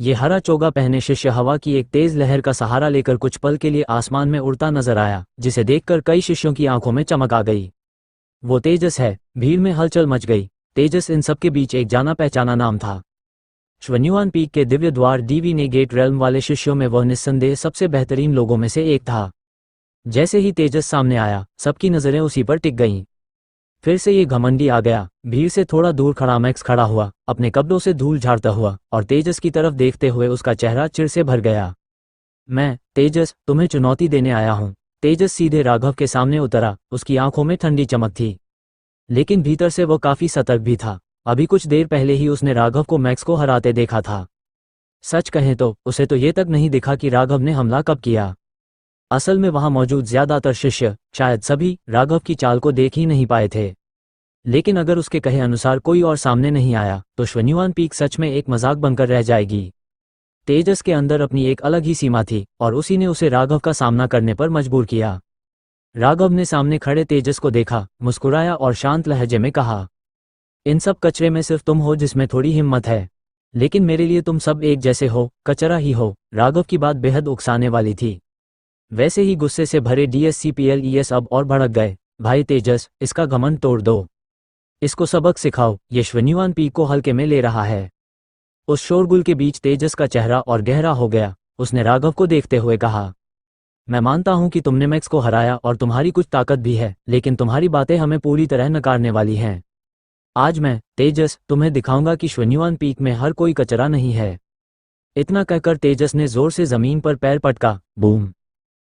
ये हरा चोगा पहने शिष्य हवा की एक तेज लहर का सहारा लेकर कुछ पल के लिए आसमान में उड़ता नजर आया, जिसे देखकर कई शिष्यों की आंखों में चमक आ गई। वो तेजस है। भीड़ में हलचल मच गई। तेजस इन सबके बीच एक जाना पहचाना नाम था। श्वन्युआन पीक के दिव्य द्वार डीवी ने गेट रेल्म वाले शिष्यों में वह निस्संदेह सबसे बेहतरीन लोगों में से एक था। जैसे ही तेजस सामने आया, सबकी नजरें उसी पर टिक गईं। फिर से ये घमंडी आ गया। भीड़ से थोड़ा दूर खड़ा मैक्स खड़ा हुआ, अपने कपड़ों से धूल झाड़ता हुआ, और तेजस की तरफ देखते हुए उसका चेहरा चिढ़ से भर गया। मैं, तेजस, तुम्हें चुनौती देने आया हूं। तेजस सीधे राघव के सामने उतरा। उसकी आंखों में ठंडी चमक थी, लेकिन भीतर से वो काफी सतर्क भी था। अभी कुछ देर पहले ही उसने राघव को मैक्स को हराते देखा था। सच कहें तो उसे तो ये तक नहीं दिखा कि राघव ने हमला कब किया। असल में वहां मौजूद ज्यादातर शिष्य, शायद सभी, राघव की चाल को देख ही नहीं पाए थे। लेकिन अगर उसके कहे अनुसार कोई और सामने नहीं आया, तो श्वन्युआन पीक सच में एक मजाक बनकर रह जाएगी। तेजस के अंदर अपनी एक अलग ही सीमा थी, और उसी ने उसे राघव का सामना करने पर मजबूर किया। राघव ने सामने खड़े तेजस को देखा, मुस्कुराया और शांत लहजे में कहा, इन सब कचरे में सिर्फ तुम हो जिसमें थोड़ी हिम्मत है, लेकिन मेरे लिए तुम सब एक जैसे हो, कचरा ही हो। राघव की बात बेहद उकसाने वाली थी। वैसे ही गुस्से से भरे DSCPLES अब और भड़क गए। भाई तेजस, इसका घमंड तोड़ दो, इसको सबक सिखाओ, ये श्वन्युआन पीक को हल्के में ले रहा है। उस शोरगुल के बीच तेजस का चेहरा और गहरा हो गया। उसने राघव को देखते हुए कहा, मैं मानता हूं कि तुमने मैक्स को हराया और तुम्हारी कुछ ताकत भी है, लेकिन तुम्हारी बातें हमें पूरी तरह नकारने वाली हैं। आज मैं, तेजस, तुम्हें दिखाऊंगा कि श्वन्युआन पीक में हर कोई कचरा नहीं है। इतना कहकर तेजस ने जोर से जमीन पर पैर पटका। बूम!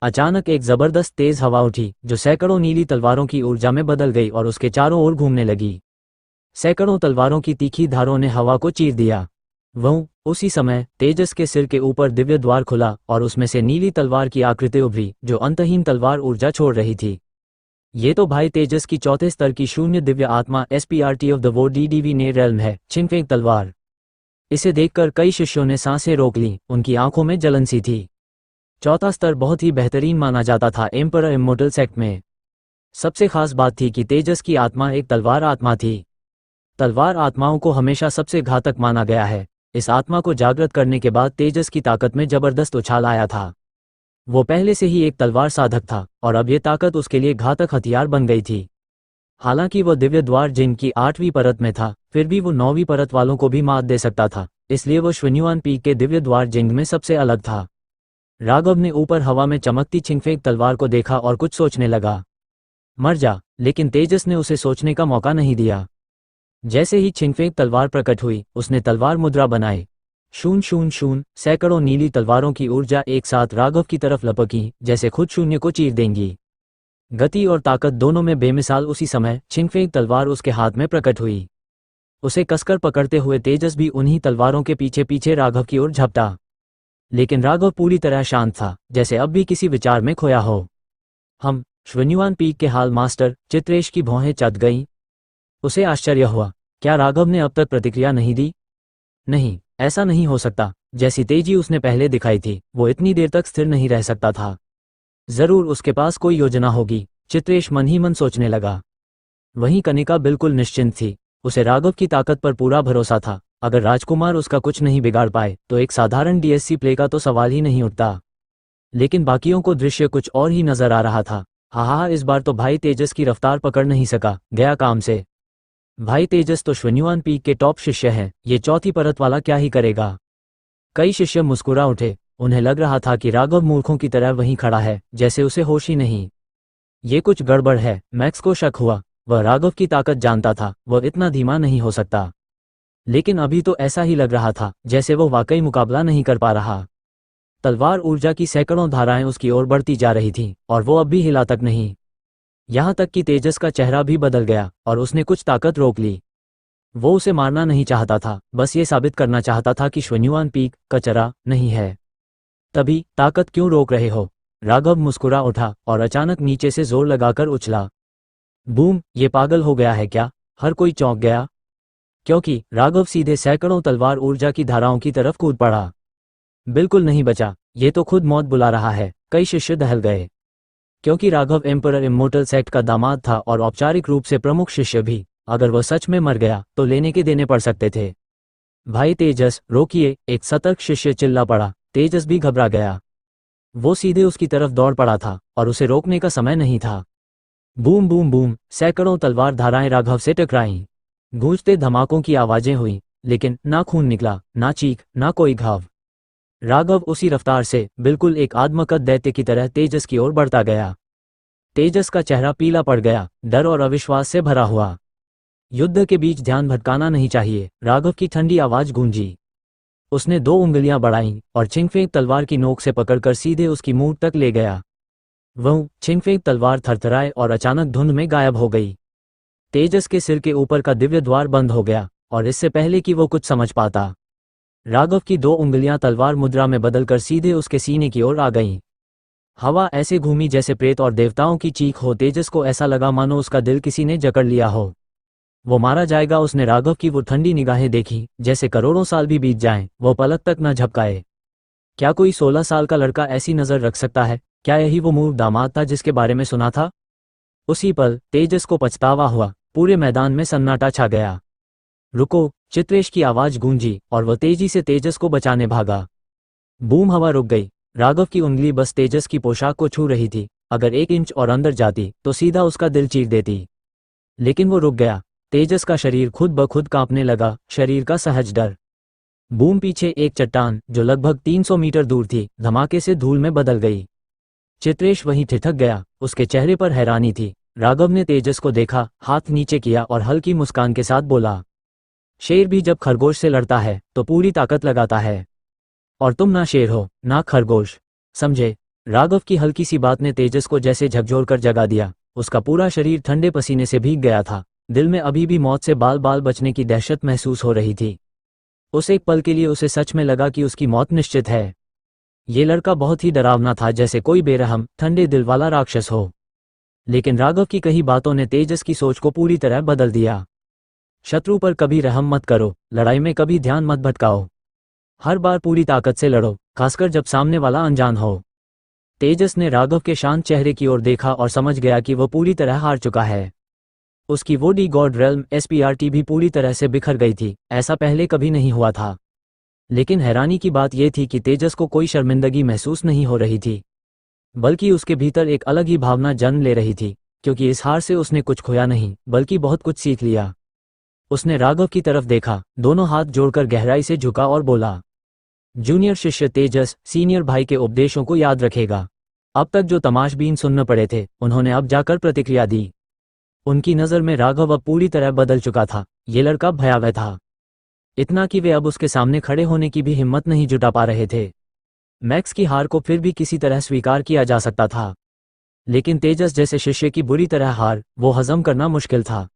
अचानक एक जबरदस्त तेज हवा उठी, जो सैकड़ों नीली तलवारों की ऊर्जा में बदल गई और उसके चारों ओर घूमने लगी। सैकड़ों तलवारों की तीखी धारों ने हवा को चीर दिया। उसी समय तेजस के सिर के ऊपर दिव्य द्वार खुला और उसमें से नीली तलवार की आकृति उभरी, जो अंतहीन तलवार ऊर्जा छोड़ रही थी। ये तो भाई तेजस की चौथे स्तर की शून्य दिव्य आत्मा SPRT ऑफ द वो DDV ने रेल्म है, छिनफेंक तलवार। इसे देखकर कई शिष्यों ने सांसें रोक लीं, उनकी आंखों में जलन सी थी। चौथा स्तर बहुत ही बेहतरीन माना जाता था एम्परर इमोर्टल सेक्ट में। सबसे खास बात थी कि तेजस की आत्मा एक तलवार आत्मा थी। तलवार आत्माओं को हमेशा सबसे घातक माना गया है। इस आत्मा को जागृत करने के बाद तेजस की ताकत में जबरदस्त उछाल आया था। वो पहले से ही एक तलवार साधक था, और अब ये ताकत उसके लिए घातक हथियार बन गई थी। हालांकि वो दिव्य द्वार जिन की 8वीं परत में था, फिर भी वो 9वीं परत वालों को भी मात दे सकता था, इसलिए वो श्वन्युआन पीक के दिव्य द्वार जिंग में सबसे अलग था। राघव ने ऊपर हवा में चमकती छिंगफेंक तलवार को देखा और कुछ सोचने लगा। मर जा, लेकिन तेजस ने उसे सोचने का मौका नहीं दिया। जैसे ही छिंगफेंक तलवार प्रकट हुई, उसने तलवार मुद्रा बनाई। शून्य शून्य शून्य, सैकड़ों नीली तलवारों की ऊर्जा एक साथ राघव की तरफ लपकी, जैसे खुद शून्य को चीर देंगी। गति और ताकत दोनों में बेमिसाल। उसी समय छिंगफेंक तलवार उसके हाथ में प्रकट हुई। उसे कसकर पकड़ते हुए तेजस भी उन्हीं तलवारों के पीछे पीछे राघव की ओर झपटा। लेकिन राघव पूरी तरह शांत था, जैसे अब भी किसी विचार में खोया हो। श्वन्युआन पीक के हाल मास्टर, चित्रेश की भौहें चढ़ गईं। उसे आश्चर्य हुआ, क्या राघव ने अब तक प्रतिक्रिया नहीं दी? नहीं, ऐसा नहीं हो सकता। जैसी तेजी उसने पहले दिखाई थी, वो इतनी देर तक स्थिर नहीं रह सकता था। जरूर उसके पास कोई योजना होगी, चित्रेश मन ही मन सोचने लगा। वहीं कनिका बिल्कुल निश्चिंत थी। उसे राघव की ताकत पर पूरा भरोसा था। अगर राजकुमार उसका कुछ नहीं बिगाड़ पाए, तो एक साधारण DSC प्ले का तो सवाल ही नहीं उठता। लेकिन बाकियों को दृश्य कुछ और ही नजर आ रहा था। हाँ, इस बार तो भाई तेजस की रफ्तार पकड़ नहीं सका, गया काम से। भाई तेजस तो श्वन्युआन पीक के टॉप शिष्य हैं, ये चौथी परत वाला क्या ही करेगा? कई शिष्य मुस्कुरा उठे। उन्हें लग रहा था कि राघव मूर्खों की तरह वहीं खड़ा है, जैसे उसे होश ही नहीं। ये कुछ गड़बड़ है। मैक्स को शक हुआ। वह राघव की ताकत जानता था, वह इतना धीमा नहीं हो सकता। लेकिन अभी तो ऐसा ही लग रहा था जैसे वो वाकई मुकाबला नहीं कर पा रहा। तलवार ऊर्जा की सैकड़ों धाराएं उसकी ओर बढ़ती जा रही थीं, और वो अब भी हिला तक नहीं। यहां तक कि तेजस का चेहरा भी बदल गया, और उसने कुछ ताकत रोक ली। वो उसे मारना नहीं चाहता था, बस ये साबित करना चाहता था कि श्वन्युआन पीक कचरा नहीं है। तभी, ताकत क्यों रोक रहे हो? राघव मुस्कुरा उठा और अचानक नीचे से जोर लगाकर उछला। बूम! ये पागल हो गया है क्या? हर कोई चौंक गया, क्योंकि राघव सीधे सैकड़ों तलवार ऊर्जा की धाराओं की तरफ कूद पड़ा। बिल्कुल नहीं बचा, ये तो खुद मौत बुला रहा है। कई शिष्य दहल गए, क्योंकि राघव एम्परर इमोर्टल सेक्ट का दामाद था और औपचारिक रूप से प्रमुख शिष्य भी। अगर वह सच में मर गया, तो लेने के देने पड़ सकते थे। भाई तेजस, रोकिए, एक सतर्क शिष्य चिल्ला पड़ा। तेजस भी घबरा गया। वो सीधे उसकी तरफ दौड़ पड़ा था और उसे रोकने का समय नहीं था। बूम बूम बूम, सैकड़ों तलवार धाराएं राघव से टकराईं। गूंजते धमाकों की आवाजें हुईं, लेकिन ना खून निकला, ना चीख, ना कोई घाव। राघव उसी रफ्तार से, बिल्कुल एक आत्मकत दैत्य की तरह तेजस की ओर बढ़ता गया। तेजस का चेहरा पीला पड़ गया, डर और अविश्वास से भरा हुआ। युद्ध के बीच ध्यान भटकाना नहीं चाहिए, राघव की ठंडी आवाज गूंजी। उसने 2 उंगलियां बढ़ाईं और छिंगफेंग तलवार की नोक से पकड़कर सीधे उसकी मुंह तक ले गया। वह छिंगफेंग तलवार थरथराए और अचानक धुंध में गायब हो गई। तेजस के सिर के ऊपर का दिव्य द्वार बंद हो गया, और इससे पहले कि वो कुछ समझ पाता, राघव की 2 उंगलियां तलवार मुद्रा में बदलकर सीधे उसके सीने की ओर आ गईं। हवा ऐसे घूमी जैसे प्रेत और देवताओं की चीख हो। तेजस को ऐसा लगा मानो उसका दिल किसी ने जकड़ लिया हो। वो मारा जाएगा। उसने राघव की वो ठंडी निगाहें देखी, जैसे करोड़ों साल भी बीत जाएं, वो पलक तक न झपकाए। क्या कोई 16 साल का लड़का ऐसी नजर रख सकता है? क्या यही वो मूर्ख दामाद था जिसके बारे में सुना था? उसी पल तेजस को पछतावा हुआ। पूरे मैदान में सन्नाटा छा गया। रुको, चित्रेश की आवाज गूंजी और वह तेजी से तेजस को बचाने भागा। बूम, हवा रुक गई। राघव की उंगली बस तेजस की पोशाक को छू रही थी। अगर 1 इंच और अंदर जाती तो सीधा उसका दिल चीर देती। लेकिन वो रुक गया। तेजस का शरीर खुद ब खुद कांपने लगा, शरीर का सहज डर। बूम, पीछे एक चट्टान जो लगभग 300 मीटर दूर थी, धमाके से धूल में बदल गई। चित्रेश वहीं ठिठक गया। उसके चेहरे पर हैरानी थी। राघव ने तेजस को देखा, हाथ नीचे किया और हल्की मुस्कान के साथ बोला, शेर भी जब खरगोश से लड़ता है तो पूरी ताकत लगाता है। और तुम ना शेर हो, ना खरगोश, समझे? राघव की हल्की सी बात ने तेजस को जैसे झकझोरकर जगा दिया। उसका पूरा शरीर ठंडे पसीने से भीग गया था। दिल में अभी भी मौत से बाल बाल बचने की दहशत महसूस हो रही थी। उस एक पल के लिए उसे सच में लगा कि उसकी मौत निश्चित है। ये लड़का बहुत ही डरावना था, जैसे कोई बेरहम, ठंडे दिल वाला राक्षस हो। लेकिन राघव की कही बातों ने तेजस की सोच को पूरी तरह बदल दिया। शत्रु पर कभी रहम मत करो, लड़ाई में कभी ध्यान मत भटकाओ। हर बार पूरी ताकत से लड़ो, खासकर जब सामने वाला अनजान हो। तेजस ने राघव के शांत चेहरे की ओर देखा और समझ गया कि वो पूरी तरह हार चुका है। उसकी वो डी गॉड रेल्म SPRT भी पूरी तरह से बिखर गई थी। ऐसा पहले कभी नहीं हुआ था। लेकिन हैरानी की बात यह थी कि तेजस को कोई शर्मिंदगी महसूस नहीं हो रही थी, बल्कि उसके भीतर एक अलग ही भावना जन्म ले रही थी, क्योंकि इस हार से उसने कुछ खोया नहीं, बल्कि बहुत कुछ सीख लिया। उसने राघव की तरफ देखा, दोनों हाथ जोड़कर गहराई से झुका और बोला, जूनियर शिष्य तेजस सीनियर भाई के उपदेशों को याद रखेगा। अब तक जो तमाशबीन सुनने पड़े थे, उन्होंने अब जाकर प्रतिक्रिया दी। उनकी नज़र में राघव अब पूरी तरह बदल चुका था। ये लड़का भयावह था, इतना कि वे अब उसके सामने खड़े होने की भी हिम्मत नहीं जुटा पा रहे थे। मैक्स की हार को फिर भी किसी तरह स्वीकार किया जा सकता था, लेकिन तेजस जैसे शिष्य की बुरी तरह हार, वो हजम करना मुश्किल था।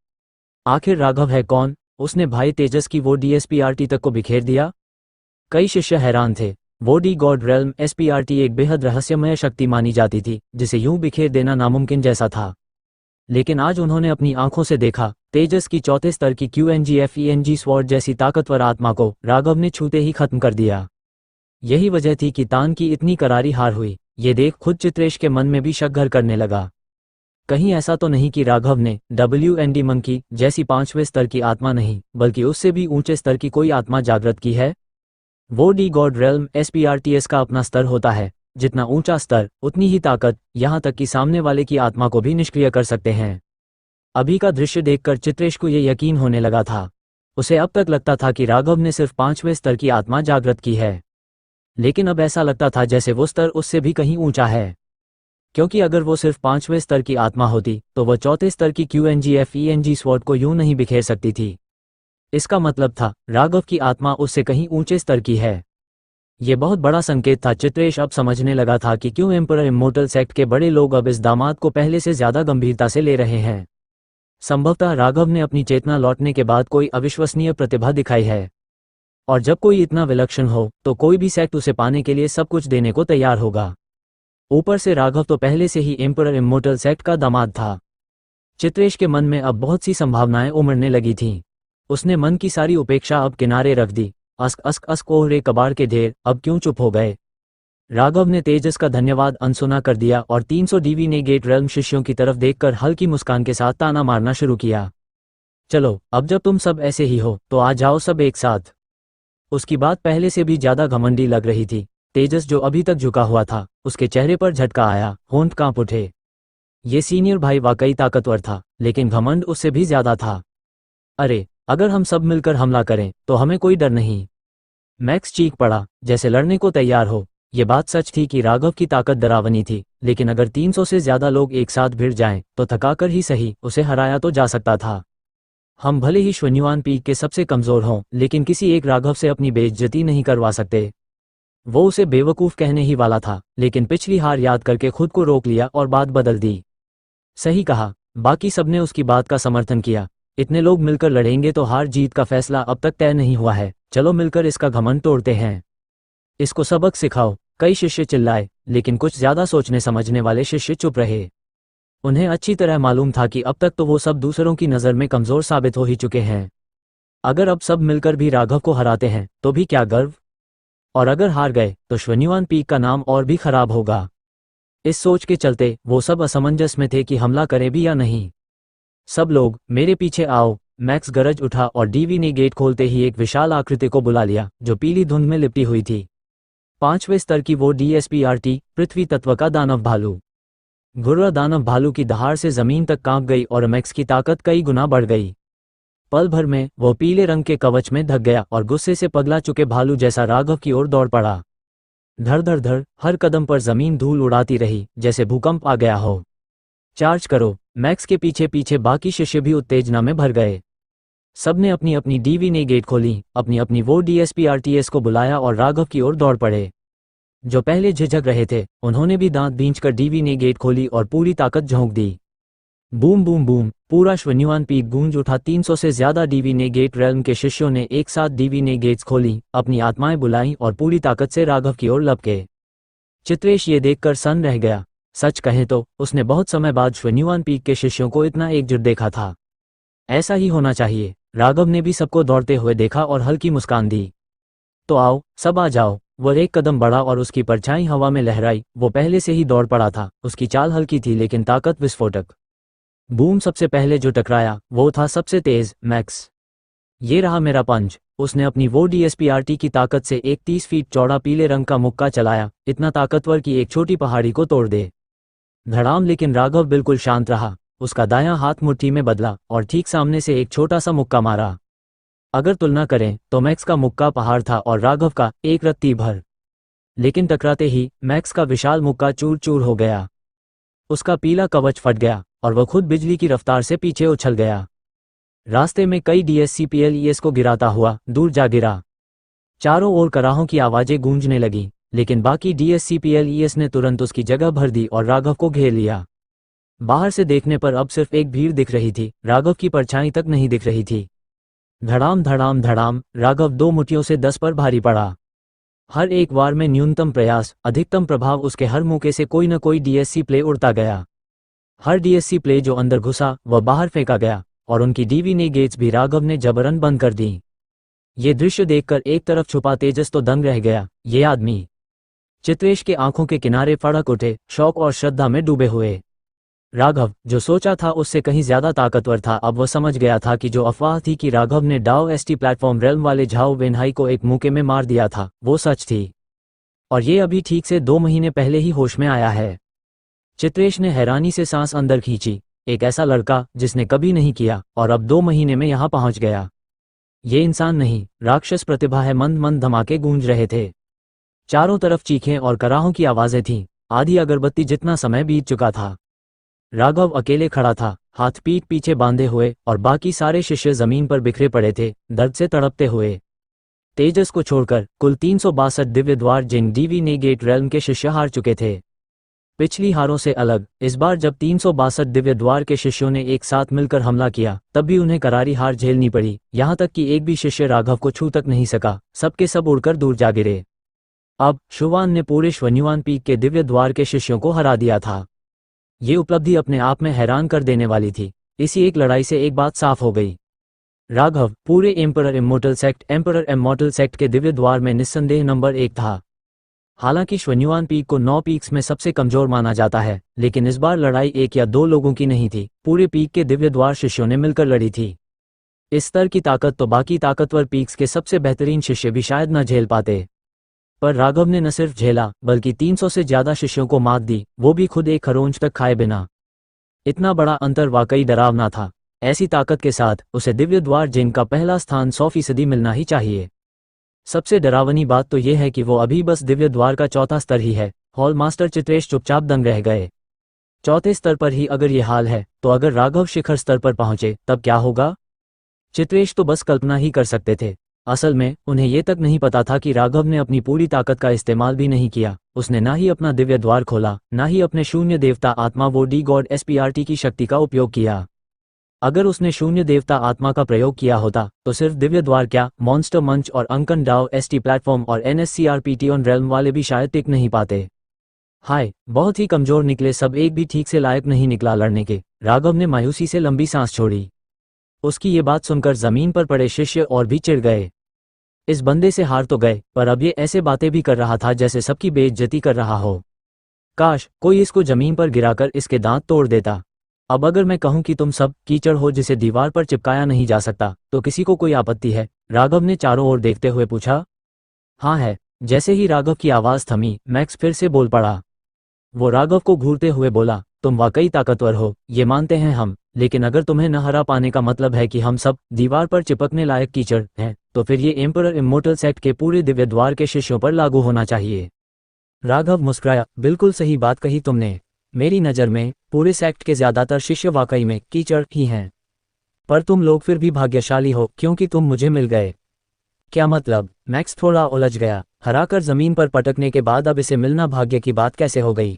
आखिर राघव है कौन? उसने भाई तेजस की वो DSPRT तक को बिखेर दिया। कई शिष्य हैरान थे। वो डी गॉड रेल्म SPRT एक बेहद रहस्यमय शक्ति मानी जाती थी, जिसे यूं बिखेर देना नामुमकिन जैसा था। लेकिन आज उन्होंने अपनी आंखों से देखा, तेजस की 4थे स्तर की QNGFENG स्वॉर्ड जैसी ताकतवर आत्मा को राघव ने छूते ही खत्म कर दिया। यही वजह थी कि तान की इतनी करारी हार हुई। ये देख खुद चित्रेश के मन में भी शक घर करने लगा। कहीं ऐसा तो नहीं कि राघव ने WND मंकी जैसी 5वें स्तर की आत्मा नहीं, बल्कि उससे भी ऊंचे स्तर की कोई आत्मा जागृत की है? वो डी गॉड रेल्म SPRTS का अपना स्तर होता है। जितना ऊंचा स्तर, उतनी ही ताकत, यहां तक कि सामने वाले की आत्मा को भी निष्क्रिय कर सकते हैं। अभी का दृश्य देखकर चित्रेश को यह यकीन होने लगा था। उसे अब तक लगता था कि राघव ने सिर्फ 5वें स्तर की आत्मा जागृत की है, लेकिन अब ऐसा लगता था जैसे वो स्तर उससे भी कहीं ऊंचा है। क्योंकि अगर वो सिर्फ 5वें स्तर की आत्मा होती तो वह 4थे स्तर की QNGFENG स्वॉर्ड को यूं नहीं बिखेर सकती थी। इसका मतलब था राघव की आत्मा उससे कहीं ऊंचे स्तर की है। ये बहुत बड़ा संकेत था। चित्रेश अब समझने लगा था कि क्यों एम्परर इमोर्टल सेक्ट के बड़े लोग अब इस दामाद को पहले से ज्यादा गंभीरता से ले रहे हैं। संभवतः राघव ने अपनी चेतना लौटने के बाद कोई अविश्वसनीय प्रतिभा दिखाई है, और जब कोई इतना विलक्षण हो तो कोई भी सेक्ट उसे पाने के लिए सब कुछ देने को तैयार होगा। ऊपर से राघव तो पहले से ही एम्परर इमोर्टल सेक्ट का दामाद था। चित्रेश के मन में अब बहुत सी संभावनाएं उमड़ने लगी थीं। उसने मन की सारी उपेक्षा अब किनारे रख दी। अस्क अस्क अस्क, ओह रे कबाड़ के ढेर, अब क्यों चुप हो गए? राघव ने तेजस का धन्यवाद अनसुना कर दिया और 300 DV ने गेट रेल्म शिष्यों की तरफ देखकर हल्की मुस्कान के साथ ताना मारना शुरू किया। चलो, अब जब तुम सब ऐसे ही हो तो आ जाओ सब एक साथ। उसकी बात पहले से भी ज्यादा घमंडी लग रही थी। तेजस जो अभी तक झुका हुआ था, उसके चेहरे पर झटका आया, होंठ कांप उठे। ये सीनियर भाई वाकई ताकतवर था, लेकिन घमंड उससे भी ज्यादा था। अरे, अगर हम सब मिलकर हमला करें तो हमें कोई डर नहीं। मैक्स चीख पड़ा, जैसे लड़ने को तैयार हो। ये बात सच थी कि राघव की ताकत डरावनी थी, लेकिन अगर 300 से ज्यादा लोग एक साथ भिड़ जाएं तो थकाकर ही सही उसे हराया तो जा सकता था। हम भले ही श्वन्युआन पीक के सबसे कमजोर हों, लेकिन किसी एक राघव से अपनी बेइज्जती नहीं करवा सकते। वो उसे बेवकूफ कहने ही वाला था, लेकिन पिछली हार याद करके खुद को रोक लिया और बात बदल दी। सही कहा। बाकी सबने उसकी बात का समर्थन किया। इतने लोग मिलकर लड़ेंगे तो हार जीत का फैसला अब तक तय नहीं हुआ है। चलो मिलकर इसका घमंड तोड़ते हैं। इसको सबक सिखाओ। कई शिष्य चिल्लाए, लेकिन कुछ ज्यादा सोचने समझने वाले शिष्य चुप रहे। उन्हें अच्छी तरह मालूम था कि अब तक तो वो सब दूसरों की नज़र में कमजोर साबित हो ही चुके हैं। अगर अब सब मिलकर भी राघव को हराते हैं तो भी क्या गर्व, और अगर हार गए तो श्वन्युआन पीक का नाम और भी खराब होगा। इस सोच के चलते वो सब असमंजस में थे कि हमला करें भी या नहीं। सब लोग मेरे पीछे आओ, मैक्स गरज उठा और डीवी ने गेट खोलते ही एक विशाल आकृति को बुला लिया जो पीली धुंध में लिपटी हुई थी। 5वें स्तर की वो DSPRT, पृथ्वी तत्व का दानव भालू। घुर्रा दानव भालू की दहाड़ से जमीन तक कांप गई और मैक्स की ताकत कई गुना बढ़ गई। पल भर में वो पीले रंग के कवच में ढक गया और गुस्से से पगला चुके भालू जैसा राघव की ओर दौड़ पड़ा। धड़ धड़ धड़, हर कदम पर जमीन धूल उड़ाती रही, जैसे भूकंप आ गया हो। चार्ज करो। मैक्स के पीछे पीछे बाकी शिष्य भी उत्तेजना में भर गए। सबने अपनी अपनी डीवी ने गेट खोली, अपनी अपनी वो DSPRTS को बुलाया और राघव की ओर दौड़ पड़े। जो पहले झिझक रहे थे, उन्होंने भी दांत भींचकर डीवी ने गेट खोली और पूरी ताकत झोंक दी। बूम बूम बूम, पूरा श्वन्युआन पीक गूंज उठा। 300 से ज्यादा डीवी ने गेट रेल्म के शिष्यों ने एक साथ डीवी ने गेट्स खोली, अपनी आत्माएं बुलाईं और पूरी ताकत से राघव की ओर लपके। चित्रेश ये देखकर सन्न रह गया। सच कहें तो उसने बहुत समय बाद श्वन्युआन पीक के शिष्यों को इतना एकजुट देखा था। ऐसा ही होना चाहिए। राघव ने भी सबको दौड़ते हुए देखा और हल्की मुस्कान दी। तो आओ, सब आ जाओ। वह एक कदम बढ़ा और उसकी परछाई हवा में लहराई। वो पहले से ही दौड़ पड़ा था, उसकी चाल हल्की थी लेकिन ताकत विस्फोटक। बूम, सबसे पहले जो टकराया वो था सबसे तेज मैक्स। ये रहा मेरा पंच। उसने अपनी वो DSPRT की ताकत से एक 30 फीट चौड़ा पीले रंग का मुक्का चलाया, इतना ताकतवर कि एक छोटी पहाड़ी को तोड़ दे। धड़ाम, लेकिन राघव बिल्कुल शांत रहा। उसका दायां हाथ मुट्ठी में बदला और ठीक सामने से एक छोटा सा मुक्का मारा। अगर तुलना करें तो मैक्स का मुक्का पहाड़ था और राघव का एक रत्ती भर। लेकिन टकराते ही मैक्स का विशाल मुक्का चूर चूर हो गया। उसका पीला कवच फट गया और वह खुद बिजली की रफ्तार से पीछे उछल गया। रास्ते में कई DSCPLES को गिराता हुआ दूर जा गिरा। चारों ओर कराहों की आवाजें गूंजने लगीं, लेकिन बाकी DSCPLES ने तुरंत उसकी जगह भर दी और राघव को घेर लिया। बाहर से देखने पर अब सिर्फ एक भीड़ दिख रही थी, राघव की परछाई तक नहीं दिख रही थी। धड़ाम धड़ाम धड़ाम, राघव 2 मुट्ठियों से 10 पर भारी पड़ा। हर एक वार में न्यूनतम प्रयास, अधिकतम प्रभाव। उसके हर मुक्के से कोई न कोई DSC प्ले उड़ता गया। हर DSC प्ले जो अंदर घुसा वह बाहर फेंका गया और उनकी डीवी ने गेट्स भी राघव ने जबरन बंद कर दी। ये दृश्य देखकर एक तरफ छुपा तेजस तो दंग रह गया। ये आदमी। चित्रेश के आंखों के किनारे फड़क उठे, शौक और श्रद्धा में डूबे हुए। राघव, जो सोचा था उससे कहीं ज्यादा ताकतवर था, अब वह समझ गया था कि जो अफवाह थी कि राघव ने डाओ ST प्लेटफॉर्म रेल्म वाले झाओ वेनहाई को एक मुक्के में मार दिया था, वो सच थी। और ये अभी ठीक से 2 महीने पहले ही होश में आया है। चित्रेश ने हैरानी से सांस अंदर खींची। एक ऐसा लड़का जिसने कभी नहीं किया और अब 2 महीने में यहां पहुंच गया। ये इंसान नहीं, राक्षस प्रतिभा है। मंद मंद धमाके गूंज रहे थे। चारों तरफ चीखें और कराहों की आवाजें थीं। आधी अगरबत्ती जितना समय बीत चुका था। राघव अकेले खड़ा था, हाथ पीठ पीछे बांधे हुए, और बाकी सारे शिष्य जमीन पर बिखरे पड़े थे, दर्द से तड़पते हुए। तेजस को छोड़कर कुल 362 दिव्य द्वार जिन डीवी ने गेट रेल्म के शिष्य हार चुके थे। पिछली हारों से अलग, इस बार जब 362 दिव्य द्वार के शिष्यों ने एक साथ मिलकर हमला किया, तब भी उन्हें करारी हार झेलनी पड़ी। यहां तक कि एक भी शिष्य राघव को छू तक नहीं सका। सबके सब उड़कर दूर जा गिरे। अब शुवान ने पूरे श्वन्युआन पीक के दिव्य द्वार के शिष्यों को हरा दिया था। ये उपलब्धि अपने आप में हैरान कर देने वाली थी। इसी एक लड़ाई से एक बात साफ हो गई। राघव पूरे एम्परर इमॉर्टल सेक्ट के दिव्य द्वार में निस्संदेह नंबर 1 था। हालांकि श्वन्युआन पीक को 9 पीक्स में सबसे कमजोर माना जाता है, लेकिन इस बार लड़ाई 1 या 2 लोगों की नहीं थी, पूरे पीक के दिव्य द्वार शिष्यों ने मिलकर लड़ी थी। इस स्तर की ताकत तो बाकी ताकतवर पीक्स के सबसे बेहतरीन शिष्य भी शायद न झेल पाते। पर राघव ने न सिर्फ झेला बल्कि 300 से ज्यादा शिष्यों को मात दी, वो भी खुद एक खरोंच तक खाए बिना। इतना बड़ा अंतर वाकई डरावना था। ऐसी ताकत के साथ उसे दिव्य द्वार जिनका पहला स्थान 100% मिलना ही चाहिए। सबसे डरावनी बात तो यह है कि वो अभी बस दिव्य द्वार का चौथा स्तर ही है। हॉल मास्टर चित्रेश चुपचाप दंग रह गए। चौथे स्तर पर ही अगर ये हाल है तो अगर राघव शिखर स्तर पर पहुंचे तब क्या होगा? चित्रेश तो बस कल्पना ही कर सकते थे। असल में उन्हें यह तक नहीं पता था कि राघव ने अपनी पूरी ताकत का इस्तेमाल भी नहीं किया। उसने ना ही अपना दिव्य द्वार खोला, ना ही अपने शून्य देवता आत्मा वो डी गॉड एसपीआरटी की शक्ति का उपयोग किया। अगर उसने शून्य देवता आत्मा का प्रयोग किया होता तो सिर्फ दिव्य द्वार क्या, मॉन्स्टर मंच और अंकन डाओ एसटी प्लेटफॉर्म और एनएससीआरपीटी ऑन रेल्म वाले भी शायद टिक नहीं पाते। हाय, बहुत ही कमजोर निकले सब, एक भी ठीक से लायक नहीं निकला लड़ने के। राघव ने मायूसी से लंबी सांस छोड़ी। उसकी ये बात सुनकर जमीन पर पड़े शिष्य और भी चिढ़ गए। इस बंदे से हार तो गए, पर अब ये ऐसे बातें भी कर रहा था जैसे सबकी बेइज्जती कर रहा हो। काश कोई इसको जमीन पर गिराकर इसके दांत तोड़ देता। अब अगर मैं कहूं कि तुम सब कीचड़ हो जिसे दीवार पर चिपकाया नहीं जा सकता, तो किसी को कोई आपत्ति है? राघव ने चारों ओर देखते हुए पूछा। हाँ है। जैसे ही राघव की आवाज थमी, मैक्स फिर से बोल पड़ा। वो राघव को घूरते हुए बोला, तुम वाकई ताकतवर हो, ये मानते हैं हम, लेकिन अगर तुम्हें न हरा पाने का मतलब है कि हम सब दीवार पर चिपकने लायक कीचड़ हैं, तो फिर ये एम्परर इमोर्टल सेक्ट के पूरे दिव्य द्वार के शिष्यों पर लागू होना चाहिए। राघव मुस्कुराया, बिल्कुल सही बात कही तुमने। मेरी नज़र में पूरे सेक्ट के ज्यादातर शिष्य वाकई में कीचड़ ही हैं। पर तुम लोग फिर भी भाग्यशाली हो क्योंकि तुम मुझे मिल गए। क्या मतलब? मैक्स थोड़ा उलझ गया। हराकर जमीन पर पटकने के बाद अब इसे मिलना भाग्य की बात कैसे हो गई?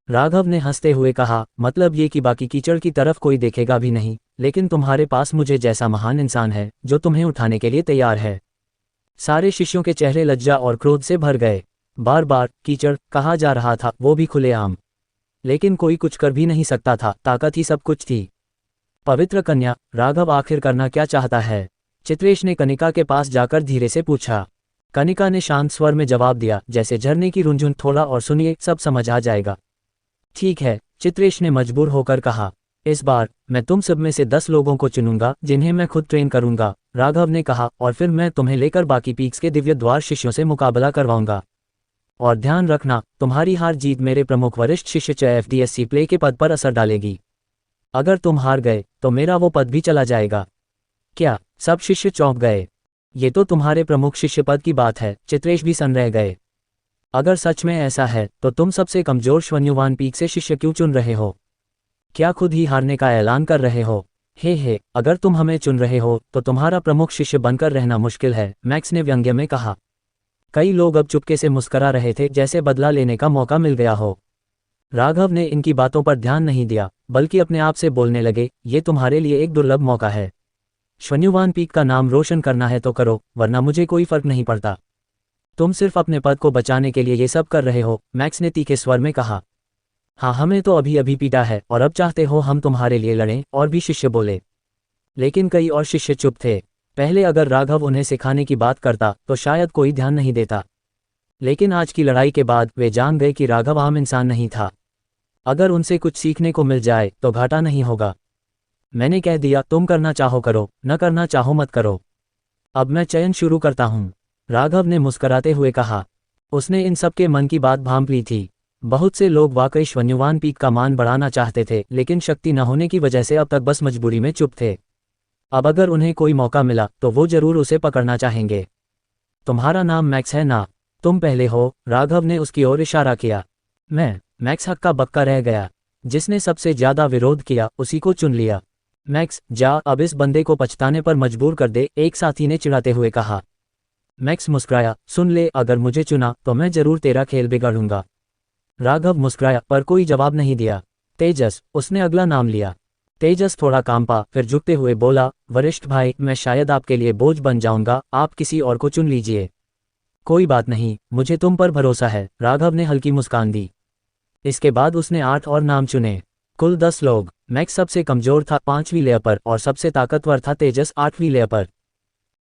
राघव ने हंसते हुए कहा, मतलब ये कि बाकी कीचड़ की तरफ कोई देखेगा भी नहीं, लेकिन तुम्हारे पास मुझे जैसा महान इंसान है जो तुम्हें उठाने के लिए तैयार है। सारे शिष्यों के चेहरे लज्जा और क्रोध से भर गए। बार बार कीचड़ कहा जा रहा था, वो भी खुलेआम। लेकिन कोई कुछ कर भी नहीं सकता था, ताकत ही सब कुछ थी। पवित्र कन्या, राघव आखिर करना क्या चाहता है? चित्रेश ने कनिका के पास जाकर धीरे से पूछा। कनिका ने शांत स्वर में जवाब दिया, जैसे झरने की रुंझुन, थोड़ा और सुनिए, सब समझ आ जाएगा। ठीक है, चित्रेश ने मजबूर होकर कहा। इस बार मैं तुम सब में से 10 लोगों को चुनूंगा जिन्हें मैं खुद ट्रेन करूंगा, राघव ने कहा, और फिर मैं तुम्हें लेकर बाकी पीक्स के दिव्य द्वार शिष्यों से मुकाबला करवाऊंगा। और ध्यान रखना, तुम्हारी हार जीत मेरे प्रमुख वरिष्ठ शिष्य एफडीएससी प्ले के पद पर असर डालेगी। अगर तुम हार गए तो मेरा वो पद भी चला जाएगा। क्या? सब शिष्य चौंक गए। ये तो तुम्हारे प्रमुख शिष्य पद की बात है। चित्रेश भी सन रह गए। अगर सच में ऐसा है तो तुम सबसे कमजोर श्वन्युवान पीक से शिष्य क्यों चुन रहे हो? क्या खुद ही हारने का ऐलान कर रहे हो? हे, अगर तुम हमें चुन रहे हो तो तुम्हारा प्रमुख शिष्य बनकर रहना मुश्किल है, मैक्स ने व्यंग्य में कहा। कई लोग अब चुपके से मुस्करा रहे थे, जैसे बदला लेने का मौका मिल गया हो। राघव ने इनकी बातों पर ध्यान नहीं दिया, बल्कि अपने आप से बोलने लगे, ये तुम्हारे लिए एक दुर्लभ मौका है। श्वन्युवान पीक का नाम रोशन करना है तो करो, वरना मुझे कोई फर्क नहीं पड़ता। तुम सिर्फ अपने पद को बचाने के लिए ये सब कर रहे हो, मैक्स ने तीखे स्वर में कहा। हाँ, हमें तो अभी अभी पीटा है और अब चाहते हो हम तुम्हारे लिए लड़ें? और भी शिष्य बोले। लेकिन कई और शिष्य चुप थे। पहले अगर राघव उन्हें सिखाने की बात करता तो शायद कोई ध्यान नहीं देता, लेकिन आज की लड़ाई के बाद वे जान गए कि राघव आम इंसान नहीं था। अगर उनसे कुछ सीखने को मिल जाए तो घाटा नहीं होगा। मैंने कह दिया, तुम करना चाहो करो, न करना चाहो मत करो। अब मैं चयन शुरू करता हूँ, राघव ने मुस्कराते हुए कहा। उसने इन सब के मन की बात भांप ली थी। बहुत से लोग वाकई श्वन्युवान पीक का मान बढ़ाना चाहते थे, लेकिन शक्ति न होने की वजह से अब तक बस मजबूरी में चुप थे। अब अगर उन्हें कोई मौका मिला तो वो जरूर उसे पकड़ना चाहेंगे। तुम्हारा नाम मैक्स है ना? तुम पहले हो, राघव ने उसकी ओर इशारा किया। मैक्स हक्का बक्का रह गया। जिसने सबसे ज्यादा विरोध किया उसी को चुन लिया। मैक्स जा, अब इस बंदे को पछताने पर मजबूर कर दे, एक साथी ने चिढ़ाते हुए कहा। मैक्स मुस्कुराया, सुन ले, अगर मुझे चुना तो मैं जरूर तेरा खेल बिगाड़ूंगा। राघव मुस्कुराया, पर कोई जवाब नहीं दिया। तेजस, उसने अगला नाम लिया। तेजस थोड़ा कांपा, फिर झुकते हुए बोला, वरिष्ठ भाई, मैं शायद आपके लिए बोझ बन जाऊंगा, आप किसी और को चुन लीजिए। कोई बात नहीं, मुझे तुम पर भरोसा है, राघव ने हल्की मुस्कान दी। इसके बाद उसने 8 और नाम चुने। कुल 10 लोग। मैक्स सबसे कमजोर था 5वीं लेयर पर, और सबसे ताकतवर था तेजस 8वीं लेयर पर।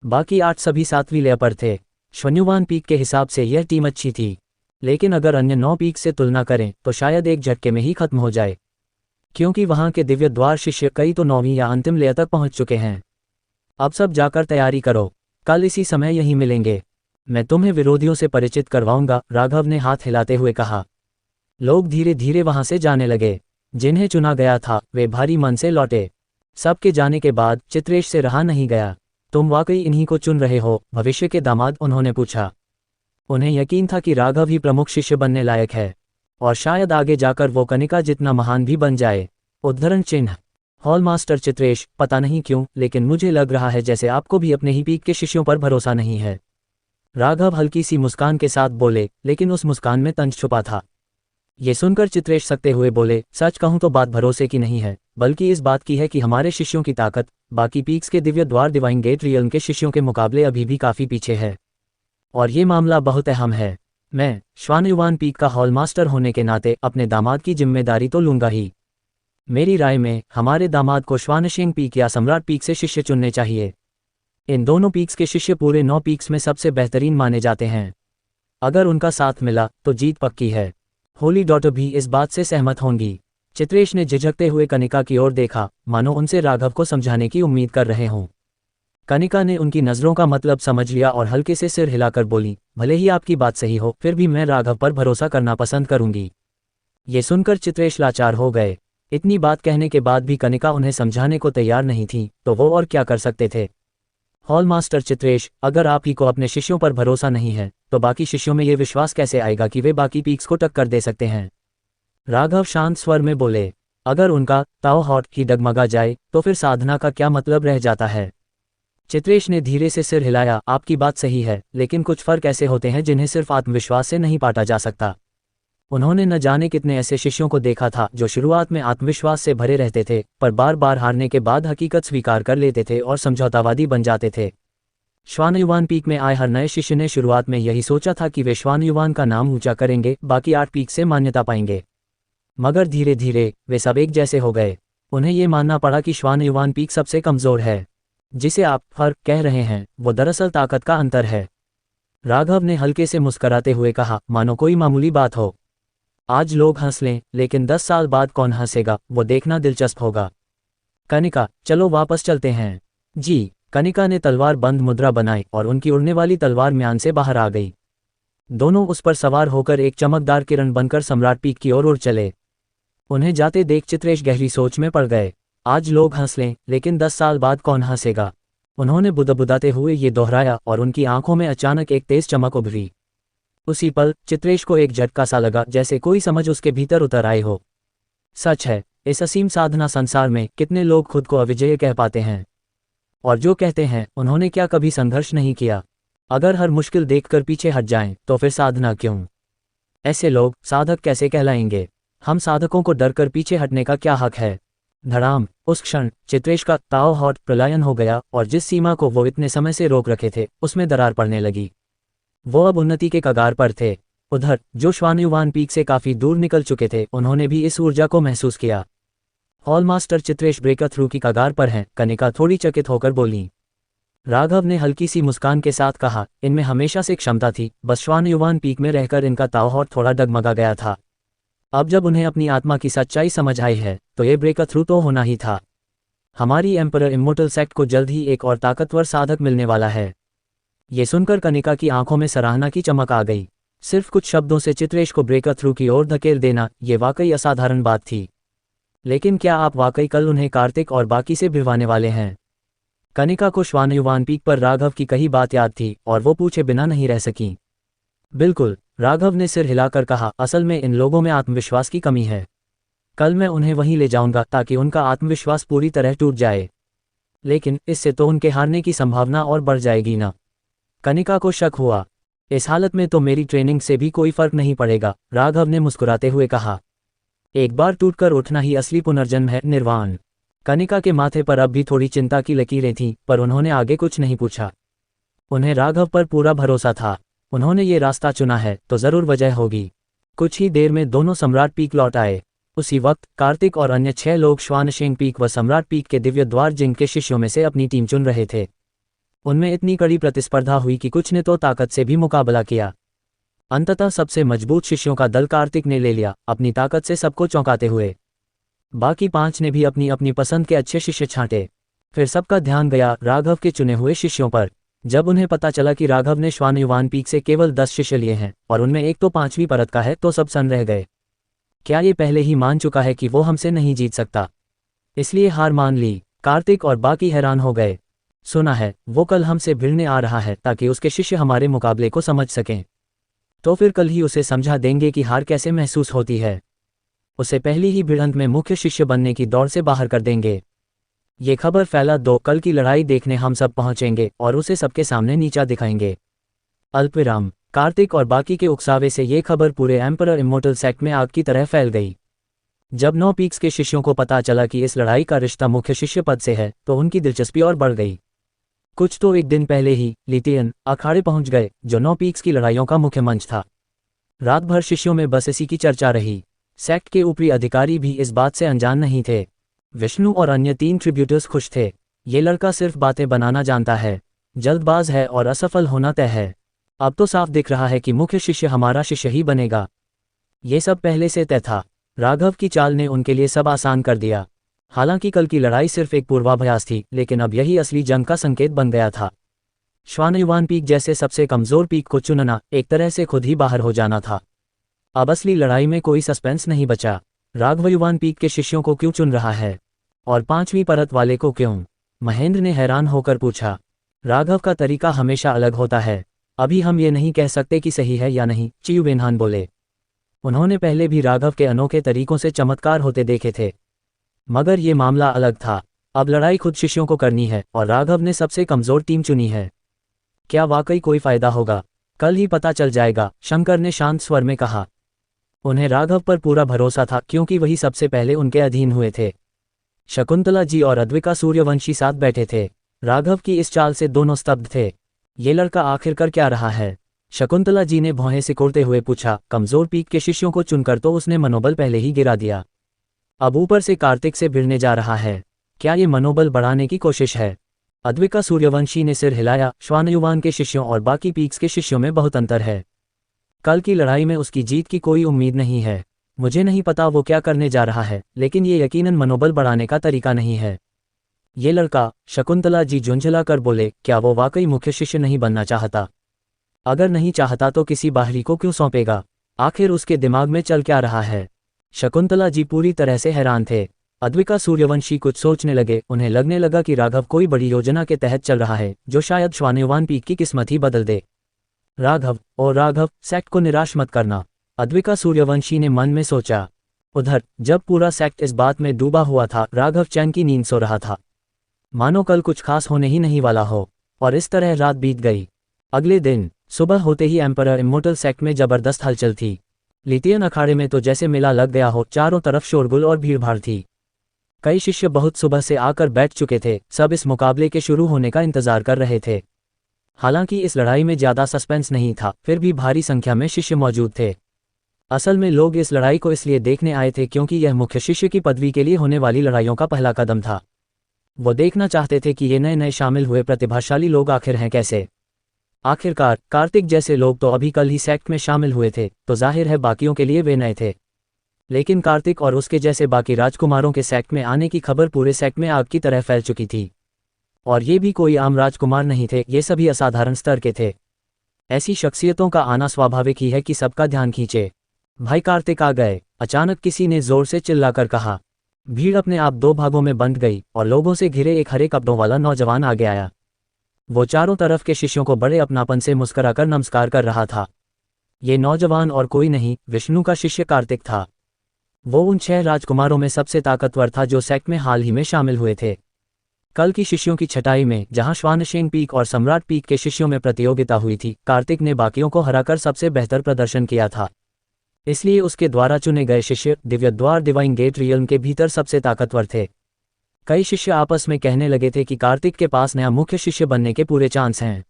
बाकी 8 सभी 7वीं लेयर पर थे। श्वन्युवान पीक के हिसाब से यह टीम अच्छी थी, लेकिन अगर अन्य 9 पीक से तुलना करें तो शायद एक झटके में ही खत्म हो जाए, क्योंकि वहां के दिव्य द्वार शिष्य कई तो 9वीं या अंतिम लेयर तक पहुंच चुके हैं। अब सब जाकर तैयारी करो, कल इसी समय यहीं मिलेंगे। मैं तुम्हें विरोधियों से परिचित करवाऊंगा, राघव ने हाथ हिलाते हुए कहा। लोग धीरे धीरे वहां से जाने लगे। जिन्हें चुना गया था वे भारी मन से लौटे। सबके जाने के बाद चित्रेश से रहा नहीं गया। तुम वाकई इन्हीं को चुन रहे हो, भविष्य के दामाद? उन्होंने पूछा। उन्हें यकीन था कि राघव ही प्रमुख शिष्य बनने लायक है, और शायद आगे जाकर वो कनिका जितना महान भी बन जाए। उद्धरण चिन्ह। हॉलमास्टर चित्रेश, पता नहीं क्यों, लेकिन मुझे लग रहा है जैसे आपको भी अपने ही पीक के शिष्यों पर भरोसा नहीं है। राघव हल्की सी मुस्कान के साथ बोले, लेकिन उस मुस्कान में तंज छुपा था। ये सुनकर चित्रेश सकते हुए बोले, सच कहूं तो बात भरोसे की नहीं है, बल्कि इस बात की है कि हमारे शिष्यों की ताकत बाकी पीक्स के दिव्य द्वार डिवाइन गेट रियल्म के शिष्यों के मुकाबले अभी भी काफी पीछे है। और ये मामला बहुत अहम है। मैं श्वानयुवान पीक का हॉलमास्टर होने के नाते अपने दामाद की जिम्मेदारी तो लूंगा ही। मेरी राय में हमारे दामाद को श्वानशेंग पीक या सम्राट पीक से शिष्य चुनने चाहिए। इन दोनों पीक्स के शिष्य पूरे 9 पीक्स में सबसे बेहतरीन माने जाते हैं। अगर उनका साथ मिला तो जीत पक्की है। होली डॉटर भी इस बात से सहमत होंगी। चित्रेश ने झिझकते हुए कनिका की ओर देखा, मानो उनसे राघव को समझाने की उम्मीद कर रहे हों। कनिका ने उनकी नज़रों का मतलब समझ लिया और हल्के से सिर हिलाकर बोली, भले ही आपकी बात सही हो, फिर भी मैं राघव पर भरोसा करना पसंद करूंगी। ये सुनकर चित्रेश लाचार हो गए। इतनी बात कहने के बाद भी कनिका उन्हें समझाने को तैयार नहीं थी, तो वो और क्या कर सकते थे। हॉलमास्टर चित्रेश, अगर आप ही को अपने शिष्यों पर भरोसा नहीं है, तो बाकी शिष्यों में ये विश्वास कैसे आएगा कि वे बाकी पीक्स को टक्कर दे सकते हैं? राघव शांत स्वर में बोले, अगर उनका ताओ हॉट ही डगमगा जाए तो फिर साधना का क्या मतलब रह जाता है? चित्रेश ने धीरे से सिर हिलाया, आपकी बात सही है, लेकिन कुछ फर्क ऐसे होते हैं जिन्हें सिर्फ आत्मविश्वास से नहीं पाटा जा सकता। उन्होंने न जाने कितने ऐसे शिष्यों को देखा था जो शुरुआत में आत्मविश्वास से भरे रहते थे, पर बार बार हारने के बाद हकीकत स्वीकार कर लेते थे और समझौतावादी बन जाते थे। श्वानयुवान पीक में आए हर नए शिष्य ने शुरुआत में यही सोचा था कि वे श्वानयुवान का नाम ऊंचा करेंगे, बाकी 8 पीक से मान्यता पाएंगे। मगर धीरे धीरे वे सब एक जैसे हो गए। उन्हें ये मानना पड़ा कि श्वानयुवान पीक सबसे कमजोर है। जिसे आप फर्क कह रहे हैं वो दरअसल ताकत का अंतर है। राघव ने हल्के से मुस्कराते हुए कहा, मानो कोई मामूली बात हो। आज लोग हंस लें, लेकिन 10 साल बाद कौन हंसेगा वो देखना दिलचस्प होगा। कनिका, चलो वापस चलते हैं। जी। कनिका ने तलवार बंद मुद्रा बनाई और उनकी उड़ने वाली तलवार म्यान से बाहर आ गई। दोनों उस पर सवार होकर एक चमकदार किरण बनकर सम्राट पीक की ओर उड़ चले। उन्हें जाते देख चित्रेश गहरी सोच में पड़ गए। आज लोग हंस लें, लेकिन 10 साल बाद कौन हंसेगा? उन्होंने बुदबुदाते हुए ये दोहराया और उनकी आंखों में अचानक एक तेज चमक उभरी। उसी पल चित्रेश को एक झटका सा लगा, जैसे कोई समझ उसके भीतर उतर आए हो। सच है, इस असीम साधना संसार में कितने लोग खुद को अविजेय कह पाते हैं, और जो कहते हैं उन्होंने क्या कभी संघर्ष नहीं किया? अगर हर मुश्किल देखकर पीछे हट जाएं, तो फिर साधना क्यों? ऐसे लोग साधक कैसे कहलाएंगे? हम साधकों को डरकर पीछे हटने का क्या हक है? धड़ाम, उस क्षण चित्रेश का ताओ हॉट प्रलयन हो गया और जिस सीमा को वो इतने समय से रोक रखे थे उसमें दरार पड़ने लगी। वो अब उन्नति के कगार पर थे। उधर जो श्वानयुवान पीक से काफी दूर निकल चुके थे, उन्होंने भी इस ऊर्जा को महसूस किया। हॉलमास्टर चित्रेश ब्रेकर थ्रू की कगार पर हैं, कनिका थोड़ी चकित होकर बोली। राघव ने हल्की सी मुस्कान के साथ कहा, इनमें हमेशा से क्षमता थी, बस श्वानयुवान पीक में रहकर इनका ताओ हॉट थोड़ा डगमगा गया था। अब जब उन्हें अपनी आत्मा की सच्चाई समझ आई है, तो ये ब्रेकर थ्रू तो होना ही था। हमारी एम्परर इमोर्टल सेक्ट को जल्द ही एक और ताकतवर साधक मिलने वाला है। ये सुनकर कनिका की आंखों में सराहना की चमक आ गई। सिर्फ कुछ शब्दों से चित्रेश को ब्रेकर थ्रू की ओर धकेल देना, ये वाकई असाधारण बात थी। लेकिन क्या आप वाकई कल उन्हें कार्तिक और बाकी से भिड़वाने वाले हैं? कनिका को श्वानयुवान पीक पर राघव की कही बात याद थी और वो पूछे बिना नहीं रह सकी। बिल्कुल, राघव ने सिर हिलाकर कहा, असल में इन लोगों में आत्मविश्वास की कमी है। कल मैं उन्हें वहीं ले जाऊंगा ताकि उनका आत्मविश्वास पूरी तरह टूट जाए। लेकिन इससे तो उनके हारने की संभावना और बढ़ जाएगी ना? कनिका को शक हुआ। इस हालत में तो मेरी ट्रेनिंग से भी कोई फर्क नहीं पड़ेगा, राघव ने मुस्कुराते हुए कहा। एक बार टूटकर उठना ही असली पुनर्जन्म है, निर्वाण। कनिका के माथे पर अब भी थोड़ी चिंता की लकीरें थीं, पर उन्होंने आगे कुछ नहीं पूछा। उन्हें राघव पर पूरा भरोसा था। उन्होंने ये रास्ता चुना है तो जरूर वजह होगी। कुछ ही देर में दोनों सम्राट पीक लौट आए। उसी वक्त कार्तिक और अन्य 6 लोग श्वानशेंग पीक व सम्राट पीक के दिव्य द्वार जिंग के शिष्यों में से अपनी टीम चुन रहे थे। उनमें इतनी कड़ी प्रतिस्पर्धा हुई कि कुछ ने तो ताकत से भी मुकाबला किया। अंततः सबसे मजबूत शिष्यों का दल कार्तिक ने ले लिया, अपनी ताकत से सबको चौंकाते हुए। बाकी 5 ने भी अपनी अपनी पसंद के अच्छे शिष्य छांटे। फिर सबका ध्यान गया राघव के चुने हुए शिष्यों पर। जब उन्हें पता चला कि राघव ने श्वानयुवान पीक से केवल 10 शिष्य लिए हैं और उनमें एक तो 5वीं परत का है, तो सब सन्न रह गए। क्या ये पहले ही मान चुका है कि वो हमसे नहीं जीत सकता, इसलिए हार मान ली? कार्तिक और बाकी हैरान हो गए। सुना है वो कल हमसे भिड़ने आ रहा है ताकि उसके शिष्य हमारे मुकाबले को समझ सकें। तो फिर कल ही उसे समझा देंगे कि हार कैसे महसूस होती है। उसे पहली ही भिड़ंत में मुख्य शिष्य बनने की दौड़ से बाहर कर देंगे। ये खबर फैला दो, कल की लड़ाई देखने हम सब पहुंचेंगे और उसे सबके सामने नीचा दिखाएंगे। अल्पविराम। कार्तिक और बाकी के उकसावे से ये खबर पूरे एम्परर इमोर्टल सेक्ट में आग की तरह फैल गई। जब 9 पीक्स के शिष्यों को पता चला कि इस लड़ाई का रिश्ता मुख्य शिष्य पद से है, तो उनकी दिलचस्पी और बढ़ गई। कुछ तो एक दिन पहले ही लिथियन अखाड़े पहुंच गए, जो 9 पीक्स की लड़ाइयों का मुख्य मंच था। रात भर शिष्यों में बस इसी की चर्चा रही। सेक्ट के ऊपरी अधिकारी भी इस बात से अनजान नहीं थे। विष्णु और अन्य 3 ट्रिब्यूटर्स खुश थे। ये लड़का सिर्फ बातें बनाना जानता है, जल्दबाज है और असफल होना तय है। अब तो साफ दिख रहा है कि मुख्य शिष्य हमारा शिष्य ही बनेगा। ये सब पहले से तय था। राघव की चाल ने उनके लिए सब आसान कर दिया। हालांकि कल की लड़ाई सिर्फ एक पूर्वाभ्यास थी, लेकिन अब यही असली जंग का संकेत बन गया था। श्वानयुवान पीक जैसे सबसे कमजोर पीक को चुनना एक तरह से खुद ही बाहर हो जाना था। अब असली लड़ाई में कोई सस्पेंस नहीं बचा। राघवयुवान पीक के शिष्यों को क्यों चुन रहा है और 5वीं परत वाले को क्यों? महेंद्र ने हैरान होकर पूछा। राघव का तरीका हमेशा अलग होता है। अभी हम ये नहीं कह सकते कि सही है या नहीं, चियुबेनहान बोले। उन्होंने पहले भी राघव के अनोखे तरीकों से चमत्कार होते देखे थे, मगर ये मामला अलग था। अब लड़ाई खुद शिष्यों को करनी है और राघव ने सबसे कमजोर टीम चुनी है। क्या वाकई कोई फायदा होगा? कल ही पता चल जाएगा, शंकर ने शांत स्वर में कहा। उन्हें राघव पर पूरा भरोसा था, क्योंकि वही सबसे पहले उनके अधीन हुए थे। शकुंतला जी और अद्विका सूर्यवंशी साथ बैठे थे। राघव की इस चाल से दोनों स्तब्ध थे। ये लड़का आखिर कर क्या रहा है? शकुंतला जी ने भौहें सिकोड़ते हुए पूछा। कमजोर पीक के शिष्यों को चुनकर तो उसने मनोबल पहले ही गिरा दिया, अब ऊपर से कार्तिक से भिड़ने जा रहा है। क्या ये मनोबल बढ़ाने की कोशिश है? अद्विका सूर्यवंशी ने सिर हिलाया। श्वानयुवान के शिष्यों और बाकी पीक्स के शिष्यों में बहुत अंतर है। कल की लड़ाई में उसकी जीत की कोई उम्मीद नहीं है। मुझे नहीं पता वो क्या करने जा रहा है, लेकिन ये यकीनन मनोबल बढ़ाने का तरीका नहीं है। ये लड़का, शकुंतला जी झुंझला कर बोले, क्या वो वाकई मुख्य शिष्य नहीं बनना चाहता? अगर नहीं चाहता तो किसी बाहरी को क्यों सौंपेगा? आखिर उसके दिमाग में चल क्या रहा है? शकुंतला जी पूरी तरह से हैरान थे। अद्विका सूर्यवंशी कुछ सोचने लगे। उन्हें लगने लगा कि राघव कोई बड़ी योजना के तहत चल रहा है, जो शायद श्वानयुवान पीक की किस्मत ही बदल दे। राघव, ओ राघव, सेक्ट को निराश मत करना, अद्विका सूर्यवंशी ने मन में सोचा। उधर जब पूरा सेक्ट इस बात में डूबा हुआ था, राघव चैन की नींद सो रहा था, मानो कल कुछ खास होने ही नहीं वाला हो। और इस तरह रात बीत गई। अगले दिन सुबह होते ही एम्परर इमोर्टल सेक्ट में जबरदस्त हलचल थी। लिथियन अखाड़े में तो जैसे मेला लग गया हो। चारों तरफ शोरगुल और भीड़भाड़ थी। कई शिष्य बहुत सुबह से आकर बैठ चुके थे। सब इस मुकाबले के शुरू होने का इंतजार कर रहे थे। हालांकि इस लड़ाई में ज्यादा सस्पेंस नहीं था, फिर भी भारी संख्या में शिष्य मौजूद थे। असल में लोग इस लड़ाई को इसलिए देखने आए थे क्योंकि यह मुख्य शिष्य की पदवी के लिए होने वाली लड़ाइयों का पहला कदम था। वो देखना चाहते थे कि ये नए नए शामिल हुए प्रतिभाशाली लोग आखिर हैं कैसे। आखिरकार कार्तिक जैसे लोग तो अभी कल ही सेक्ट में शामिल हुए थे, तो जाहिर है बाकियों के लिए वे नए थे। लेकिन कार्तिक और उसके जैसे बाकी राजकुमारों के सेक्ट में आने की खबर पूरे सेक्ट में आग की तरह फैल चुकी थी। और ये भी कोई आम राजकुमार नहीं थे, ये सभी असाधारण स्तर के थे। ऐसी शख्सियतों का आना स्वाभाविक ही है कि सबका ध्यान खींचे। भाई कार्तिक आ गए, अचानक किसी ने जोर से चिल्लाकर कहा। भीड़ अपने आप 2 भागों में बंट गई और लोगों से घिरे एक हरे कपड़ों वाला नौजवान आगे आया। वो चारों तरफ के शिष्यों को बड़े अपनापन से मुस्कुराकर नमस्कार कर रहा था। ये नौजवान और कोई नहीं, विष्णु का शिष्य कार्तिक था। वो उन 6 राजकुमारों में सबसे ताकतवर था जो सेक्ट में हाल ही में शामिल हुए थे। कल की शिष्यों की छटाई में, जहां श्वानशेंग पीक और सम्राट पीक के शिष्यों में प्रतियोगिता हुई थी, कार्तिक ने बाकियों को हराकर सबसे बेहतर प्रदर्शन किया था। इसलिए उसके द्वारा चुने गए शिष्य दिव्य द्वार डिवाइन गेट रियल्म के भीतर सबसे ताकतवर थे। कई शिष्य आपस में कहने लगे थे कि कार्तिक के पास नया मुख्य शिष्य बनने के पूरे चांस हैं।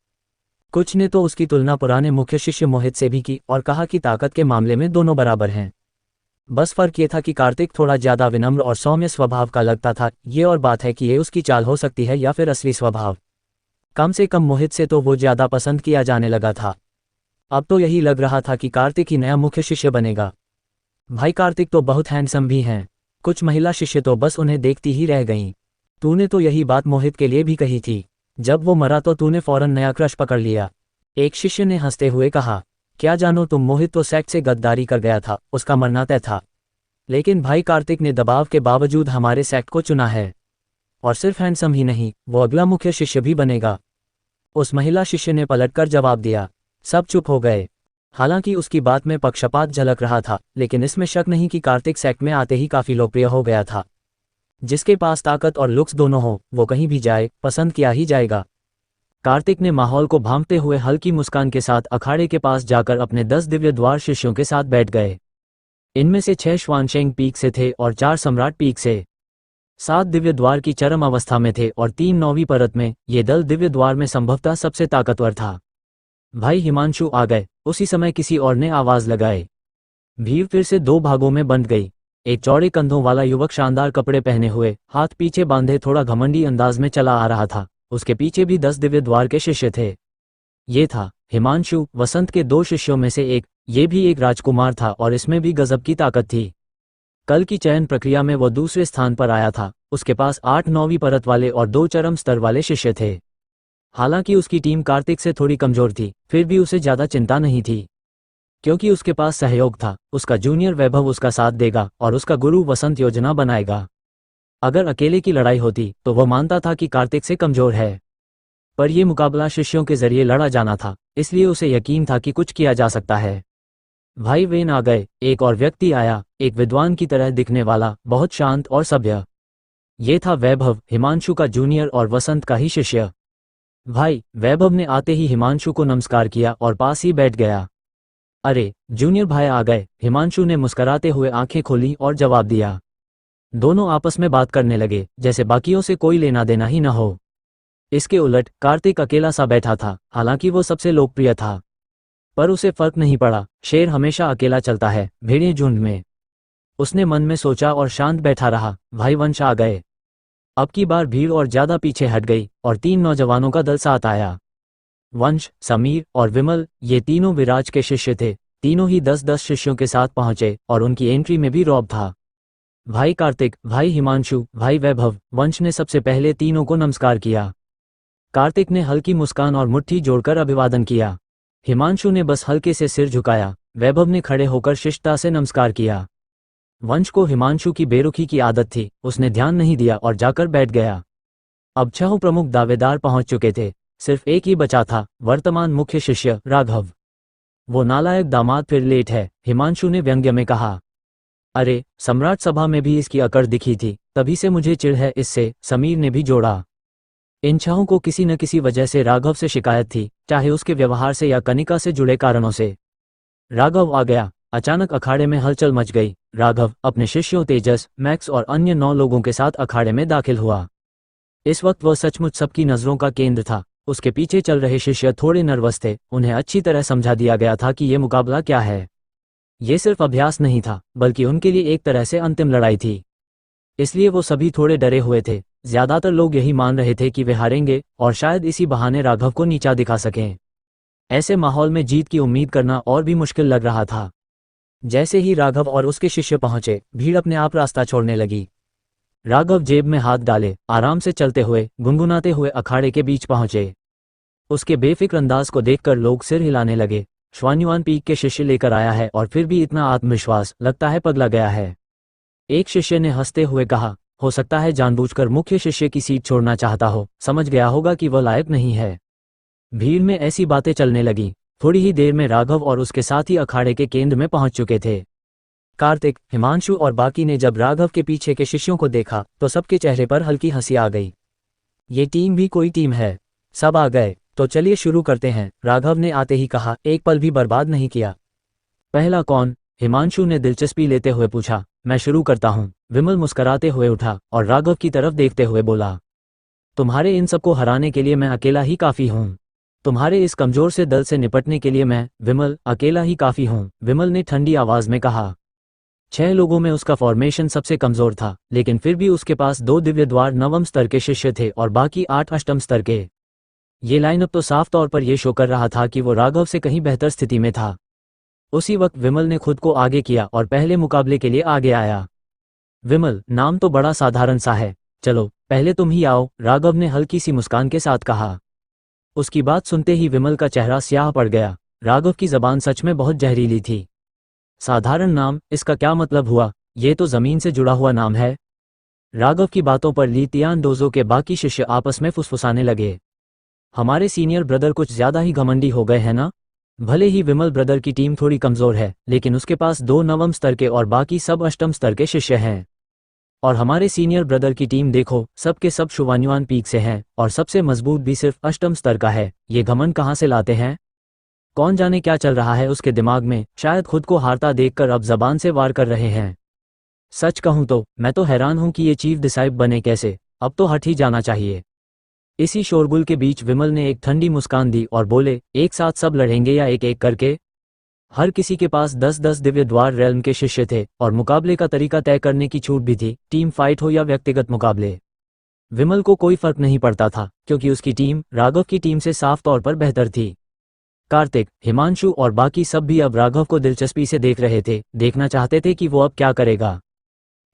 कुछ ने तो उसकी तुलना पुराने मुख्य शिष्य मोहित से भी की और कहा कि ताकत के मामले में दोनों बराबर हैं। बस फर्क ये था कि कार्तिक थोड़ा ज्यादा विनम्र और सौम्य स्वभाव का लगता था। ये और बात है कि ये उसकी चाल हो सकती है या फिर असली स्वभाव। कम से कम मोहित से तो वो ज्यादा पसंद किया जाने लगा था। अब तो यही लग रहा था कि कार्तिक ही नया मुख्य शिष्य बनेगा। भाई कार्तिक तो बहुत हैंडसम भी हैं। कुछ महिला शिष्य तो बस उन्हें देखती ही रह गईं। तूने तो यही बात मोहित के लिए भी कही थी। जब वो मरा तो तूने फौरन नया क्रश पकड़ लिया। एक शिष्य ने हंसते हुए कहा, क्या जानो तुम, मोहित तो सेक्ट से गद्दारी कर गया था, उसका मरना तय था। लेकिन भाई कार्तिक ने दबाव के बावजूद हमारे सेक्ट को चुना है। और सिर्फ हैंडसम ही नहीं, वो अगला मुख्य शिष्य भी बनेगा। उस महिला शिष्य ने पलटकर जवाब दिया। सब चुप हो गए। हालांकि उसकी बात में पक्षपात झलक रहा था, लेकिन इसमें शक नहीं कि कार्तिक सेक्ट में आते ही काफी लोकप्रिय हो गया था। जिसके पास ताकत और लुक्स दोनों हो, वो कहीं भी जाए, पसंद किया ही जाएगा। कार्तिक ने माहौल को भांपते हुए हल्की मुस्कान के साथ अखाड़े के पास जाकर अपने 10 दिव्य द्वार शिष्यों के साथ बैठ गए। इनमें से 6 श्वानशेंग पीक से थे और 4 सम्राट पीक से। 7 दिव्य द्वार की चरम अवस्था में थे और 3 नौवीं परत में। ये दल दिव्य द्वार में संभवतः सबसे ताकतवर था। भाई हिमांशु आ गए। उसी समय किसी और ने आवाज लगाई। भीड़ फिर से 2 भागों में बंट गई। एक चौड़े कंधों वाला युवक शानदार कपड़े पहने हुए, हाथ पीछे बांधे, थोड़ा घमंडी अंदाज में चला आ रहा था। उसके पीछे भी 10 दिव्य द्वार के शिष्य थे। ये था हिमांशु, वसंत के 2 शिष्यों में से एक। ये भी एक राजकुमार था और इसमें भी गजब की ताकत थी। कल की चयन प्रक्रिया में वो दूसरे स्थान पर आया था। उसके पास 8 नौवीं परत वाले और 2 चरम स्तर वाले शिष्य थे। हालांकि उसकी टीम कार्तिक से थोड़ी कमजोर थी, फिर भी उसे ज्यादा चिंता नहीं थी, क्योंकि उसके पास सहयोग था। उसका जूनियर वैभव उसका साथ देगा और उसका गुरु वसंत योजना बनाएगा। अगर अकेले की लड़ाई होती तो वह मानता था कि कार्तिक से कमजोर है, पर यह मुकाबला शिष्यों के जरिए लड़ा जाना था, इसलिए उसे यकीन था कि कुछ किया जा सकता है। भाई वेन आ गए। एक और व्यक्ति आया, एक विद्वान की तरह दिखने वाला, बहुत शांत और सभ्य। ये था वैभव, हिमांशु का जूनियर और वसंत का ही शिष्य। भाई, वैभव ने आते ही हिमांशु को नमस्कार किया और पास ही बैठ गया। अरे, जूनियर भाई आ गए, हिमांशु ने मुस्कुराते हुए आंखें खोली और जवाब दिया। दोनों आपस में बात करने लगे, जैसे बाकियों से कोई लेना देना ही न हो। इसके उलट कार्तिक अकेला सा बैठा था। हालांकि वो सबसे लोकप्रिय था, पर उसे फर्क नहीं पड़ा। शेर हमेशा अकेला चलता है, भेड़िए झुंड में। उसने मन में सोचा और शांत बैठा रहा। भाई वंश आ गए। अब की बार भीड़ और ज्यादा पीछे हट गई और 3 नौजवानों का दल साथ आया। वंश, समीर और विमल, ये तीनों विराज के शिष्य थे। तीनों ही 10-10 शिष्यों के साथ पहुंचे और उनकी एंट्री में भी रौब था। भाई कार्तिक, भाई हिमांशु, भाई वैभव, वंश ने सबसे पहले तीनों को नमस्कार किया। कार्तिक ने हल्की मुस्कान और मुट्ठी जोड़कर अभिवादन किया। हिमांशु ने बस हल्के से सिर झुकाया। वैभव ने खड़े होकर शिष्टता से नमस्कार किया। वंश को हिमांशु की बेरुखी की आदत थी, उसने ध्यान नहीं दिया और जाकर बैठ गया। अब 6 प्रमुख दावेदार पहुंच चुके थे, सिर्फ एक ही बचा था, वर्तमान मुख्य शिष्य राघव। वो नालायक दामाद फिर लेट है, हिमांशु ने व्यंग्य में कहा। अरे, सम्राट सभा में भी इसकी अकड़ दिखी थी, तभी से मुझे चिढ़ है इससे, समीर ने भी जोड़ा। इन 6 को किसी न किसी वजह से राघव से शिकायत थी, चाहे उसके व्यवहार से या कनिका से जुड़े कारणों से। राघव आ गया। अचानक अखाड़े में हलचल मच गई। राघव अपने शिष्यों तेजस, मैक्स और अन्य 9 लोगों के साथ अखाड़े में दाखिल हुआ। इस वक्त वह सचमुच सबकी नजरों का केंद्र था। उसके पीछे चल रहे शिष्य थोड़े नर्वस थे, उन्हें अच्छी तरह समझा दिया गया था कि यह मुकाबला क्या है। ये सिर्फ अभ्यास नहीं था, बल्कि उनके लिए एक तरह से अंतिम लड़ाई थी। इसलिए वो सभी थोड़े डरे हुए थे। ज्यादातर लोग यही मान रहे थे कि वे हारेंगे और शायद इसी बहाने राघव को नीचा दिखा सकें। ऐसे माहौल में जीत की उम्मीद करना और भी मुश्किल लग रहा था। जैसे ही राघव और उसके शिष्य पहुंचे, भीड़ अपने आप रास्ता छोड़ने लगी। राघव जेब में हाथ डाले, आराम से चलते हुए, गुनगुनाते हुए अखाड़े के बीच पहुंचे। उसके बेफिक्र अंदाज को देखकर लोग सिर हिलाने लगे। श्वान्युआन पीक के शिष्य लेकर आया है और फिर भी इतना आत्मविश्वास, लगता है पगला गया है। एक शिष्य ने हंसते हुए कहा, हो सकता है जानबूझकर मुख्य शिष्य की सीट छोड़ना चाहता हो, समझ गया होगा कि वह लायक नहीं है। भीड़ में ऐसी बातें चलने लगी। थोड़ी ही देर में राघव और उसके साथी अखाड़े के केंद्र में पहुंच चुके थे। कार्तिक, हिमांशु और बाकी ने जब राघव के पीछे के शिष्यों को देखा तो सबके चेहरे पर हल्की हंसी आ गई। ये टीम भी कोई टीम है। सब आ गए, तो चलिए शुरू करते हैं, राघव ने आते ही कहा, एक पल भी बर्बाद नहीं किया। पहला कौन? हिमांशु ने दिलचस्पी लेते हुए पूछा। मैं शुरू करता हूँ, विमल मुस्कुराते हुए उठा और राघव की तरफ देखते हुए बोला। तुम्हारे इन सबको हराने के लिए मैं अकेला ही काफी हूँ। तुम्हारे इस कमजोर से दल से निपटने के लिए मैं, विमल, अकेला ही काफी हूँ, विमल ने ठंडी आवाज में कहा। 6 लोगों में उसका फॉर्मेशन सबसे कमजोर था, लेकिन फिर भी उसके पास 2 दिव्य द्वार 9वें स्तर के शिष्य थे और बाकी 8 अष्टम स्तर के। ये लाइनअप तो साफ तौर पर यह शो कर रहा था कि वो राघव से कहीं बेहतर स्थिति में था। उसी वक्त विमल ने खुद को आगे किया और पहले मुकाबले के लिए आगे आया। विमल, नाम तो बड़ा साधारण सा है, चलो पहले तुम ही आओ, राघव ने हल्की सी मुस्कान के साथ कहा। उसकी बात सुनते ही विमल का चेहरा स्याह पड़ गया। राघव की जबान सच में बहुत जहरीली थी। साधारण नाम, इसका क्या मतलब हुआ? ये तो जमीन से जुड़ा हुआ नाम है। राघव की बातों पर ली तियानडोजो के बाकी शिष्य आपस में फुसफुसाने लगे। हमारे सीनियर ब्रदर कुछ ज्यादा ही घमंडी हो गए हैं ना। भले ही विमल ब्रदर की टीम थोड़ी कमजोर है, लेकिन उसके पास 2 नवम स्तर के और बाकी सब अष्टम स्तर के शिष्य हैं। और हमारे सीनियर ब्रदर की टीम देखो, सबके सब शुवान्युआन पीक से हैं, और सबसे मजबूत भी सिर्फ अष्टम स्तर का है। ये घमंड कहाँ से लाते हैं? कौन जाने क्या चल रहा है उसके दिमाग में। शायद खुद को हारता देखकर अब जबान से वार कर रहे हैं। सच कहूं तो मैं तो हैरान हूं कि ये चीफ डिसाइप बने कैसे। अब तो हट ही जाना चाहिए। इसी शोरगुल के बीच विमल ने एक ठंडी मुस्कान दी और बोले, एक साथ सब लड़ेंगे या एक एक करके? हर किसी के पास 10-10 दिव्य द्वार रेल्म के शिष्य थे, और मुकाबले का तरीका तय करने की छूट भी थी, टीम फाइट हो या व्यक्तिगत मुकाबले। विमल को कोई फर्क नहीं पड़ता था, क्योंकि उसकी टीम राघव की टीम से साफ तौर पर बेहतर थी। कार्तिक, हिमांशु और बाकी सब भी अब राघव को दिलचस्पी से देख रहे थे, देखना चाहते थे कि वो अब क्या करेगा।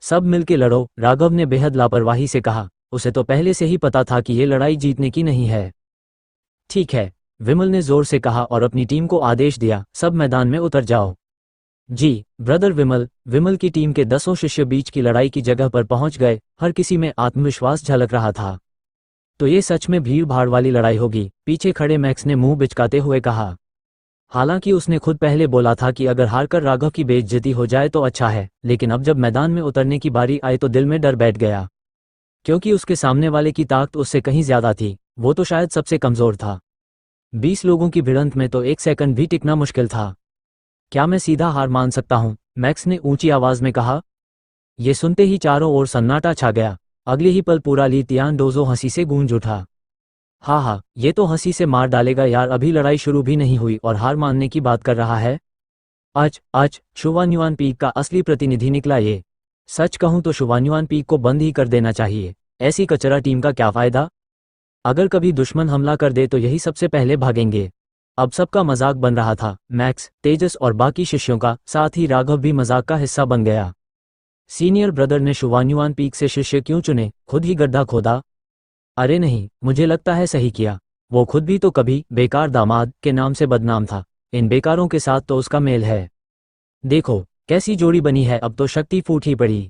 सब मिलके लड़ो, राघव ने बेहद लापरवाही से कहा। उसे तो पहले से ही पता था कि ये लड़ाई जीतने की नहीं है। ठीक है, विमल ने जोर से कहा और अपनी टीम को आदेश दिया, सब मैदान में उतर जाओ। जी ब्रदर विमल। विमल की टीम के 10 शिष्य बीच की लड़ाई की जगह पर पहुंच गए। हर किसी में आत्मविश्वास झलक रहा था। तो ये सच में भीड़ भाड़ वाली लड़ाई होगी, पीछे खड़े मैक्स ने मुंह बिचकाते हुए कहा। हालांकि उसने खुद पहले बोला था कि अगर हारकर राघव की बेइज्जती हो जाए तो अच्छा है, लेकिन अब जब मैदान में उतरने की बारी आई तो दिल में डर बैठ गया। क्योंकि उसके सामने वाले की ताकत उससे कहीं ज्यादा थी। वो तो शायद सबसे कमजोर था। 20 लोगों की भिड़ंत में तो 1 सेकंड भी टिकना मुश्किल था। क्या मैं सीधा हार मान सकता हूं? मैक्स ने ऊंची आवाज में कहा। ये सुनते ही चारों ओर सन्नाटा छा गया। अगले ही पल पूरा ली तियानडोजो हंसी से गूंज उठा। हाँ, ये तो हंसी से मार डालेगा यार, अभी लड़ाई शुरू भी नहीं हुई और हार मानने की बात कर रहा है। आज शुवान्युआन पीक का असली प्रतिनिधि निकला ये। सच कहूं तो शुवान्युआन पीक को बंद ही कर देना चाहिए। ऐसी कचरा टीम का क्या फायदा? अगर कभी दुश्मन हमला कर दे तो यही सबसे पहले भागेंगे। अब सबका मजाक बन रहा था, मैक्स, तेजस और बाकी शिष्यों का, साथ ही राघव भी मजाक का हिस्सा बन गया। सीनियर ब्रदर ने शुवान्युआन पीक से शिष्य क्यों चुने? खुद ही गड्ढा खोदा? अरे नहीं, मुझे लगता है सही किया। वो खुद भी तो कभी बेकार दामाद के नाम से बदनाम था। इन बेकारों के साथ तो उसका मेल है। देखो कैसी जोड़ी बनी है, अब तो शक्ति फूट ही पड़ी।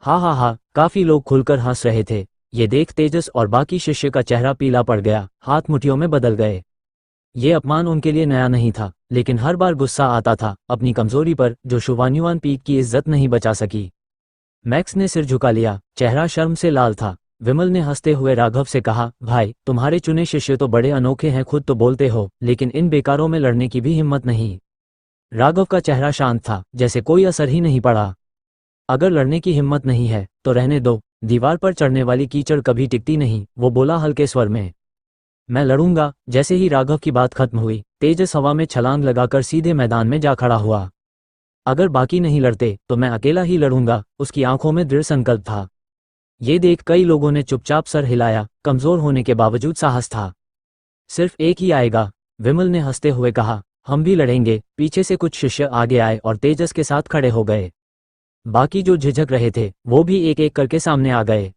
हा, काफी लोग खुलकर हंस रहे थे। ये देख तेजस और बाकी शिष्य का चेहरा पीला पड़ गया, हाथ मुट्ठियों में बदल गए। ये अपमान उनके लिए नया नहीं था, लेकिन हर बार गुस्सा आता था अपनी कमजोरी पर, जो शुवान्युआन पीक की इज्जत नहीं बचा सकी। मैक्स ने सिर झुका लिया, चेहरा शर्म से लाल था। विमल ने हंसते हुए राघव से कहा, भाई तुम्हारे चुने शिष्य तो बड़े अनोखे हैं, खुद तो बोलते हो, लेकिन इन बेकारों में लड़ने की भी हिम्मत नहीं। राघव का चेहरा शांत था, जैसे कोई असर ही नहीं पड़ा। अगर लड़ने की हिम्मत नहीं है तो रहने दो, दीवार पर चढ़ने वाली कीचड़ कभी टिकती नहीं, वो बोला हल्के स्वर में। मैं लड़ूंगा। जैसे ही राघव की बात खत्म हुई, तेजस हवा में छलांग लगाकर सीधे मैदान में जा खड़ा हुआ। अगर बाकी नहीं लड़ते तो मैं अकेला ही लड़ूंगा, उसकी आंखों में दृढ़ संकल्प था। ये देख कई लोगों ने चुपचाप सर हिलाया, कमजोर होने के बावजूद साहस था। सिर्फ एक ही आएगा, विमल ने हंसते हुए कहा। हम भी लड़ेंगे। पीछे से कुछ शिष्य आगे आए और तेजस के साथ खड़े हो गए। बाकी जो झिझक रहे थे वो भी एक एक करके सामने आ गए।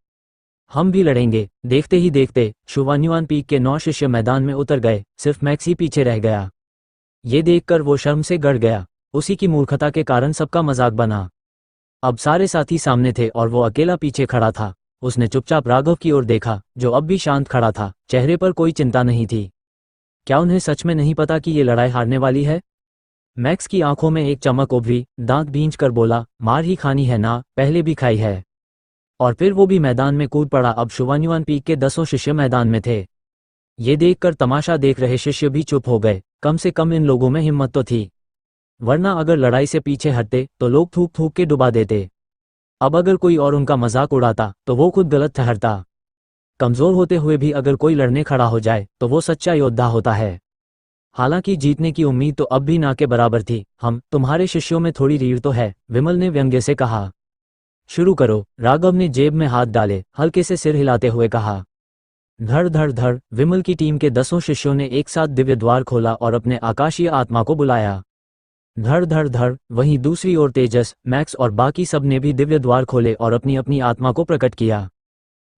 हम भी लड़ेंगे। देखते ही देखते शुवान्युआन पीक के 9 शिष्य मैदान में उतर गए, सिर्फ मैक्स ही पीछे रह गया। ये देखकर वो शर्म से गड़ गया। उसी की मूर्खता के कारण सबका मजाक बना। अब सारे साथी सामने थे और वो अकेला पीछे खड़ा था। उसने चुपचाप राघव की ओर देखा, जो अब भी शांत खड़ा था, चेहरे पर कोई चिंता नहीं थी। क्या उन्हें सच में नहीं पता कि ये लड़ाई हारने वाली है? मैक्स की आंखों में एक चमक उभरी, दांत भींच कर बोला, मार ही खानी है ना, पहले भी खाई है। और फिर वो भी मैदान में कूद पड़ा। अब शुवान्युआन पीक के 10 शिष्य मैदान में थे। ये देखकर तमाशा देख रहे शिष्य भी चुप हो गए। कम से कम इन लोगों में हिम्मत तो थी, वरना अगर लड़ाई से पीछे हटते तो लोग थूक थूक के डुबा देते। अब अगर कोई और उनका मजाक उड़ाता तो वो खुद गलत ठहरता। कमजोर होते हुए भी अगर कोई लड़ने खड़ा हो जाए तो वो सच्चा योद्धा होता है। हालांकि जीतने की उम्मीद तो अब भी ना के बराबर थी। हम तुम्हारे शिष्यों में थोड़ी रीढ़ तो है, विमल ने व्यंग्य से कहा। शुरू करो, राघव ने जेब में हाथ डाले हल्के से सिर हिलाते हुए कहा। धड़ धड़ धड़, विमल की टीम के 10 शिष्यों ने एक साथ दिव्य द्वार खोला और अपने आकाशीय आत्मा को बुलाया। धड़ धड़ धड़, वहीं दूसरी ओर तेजस, मैक्स और बाकी सब ने भी दिव्य द्वार खोले और अपनी अपनी आत्मा को प्रकट किया।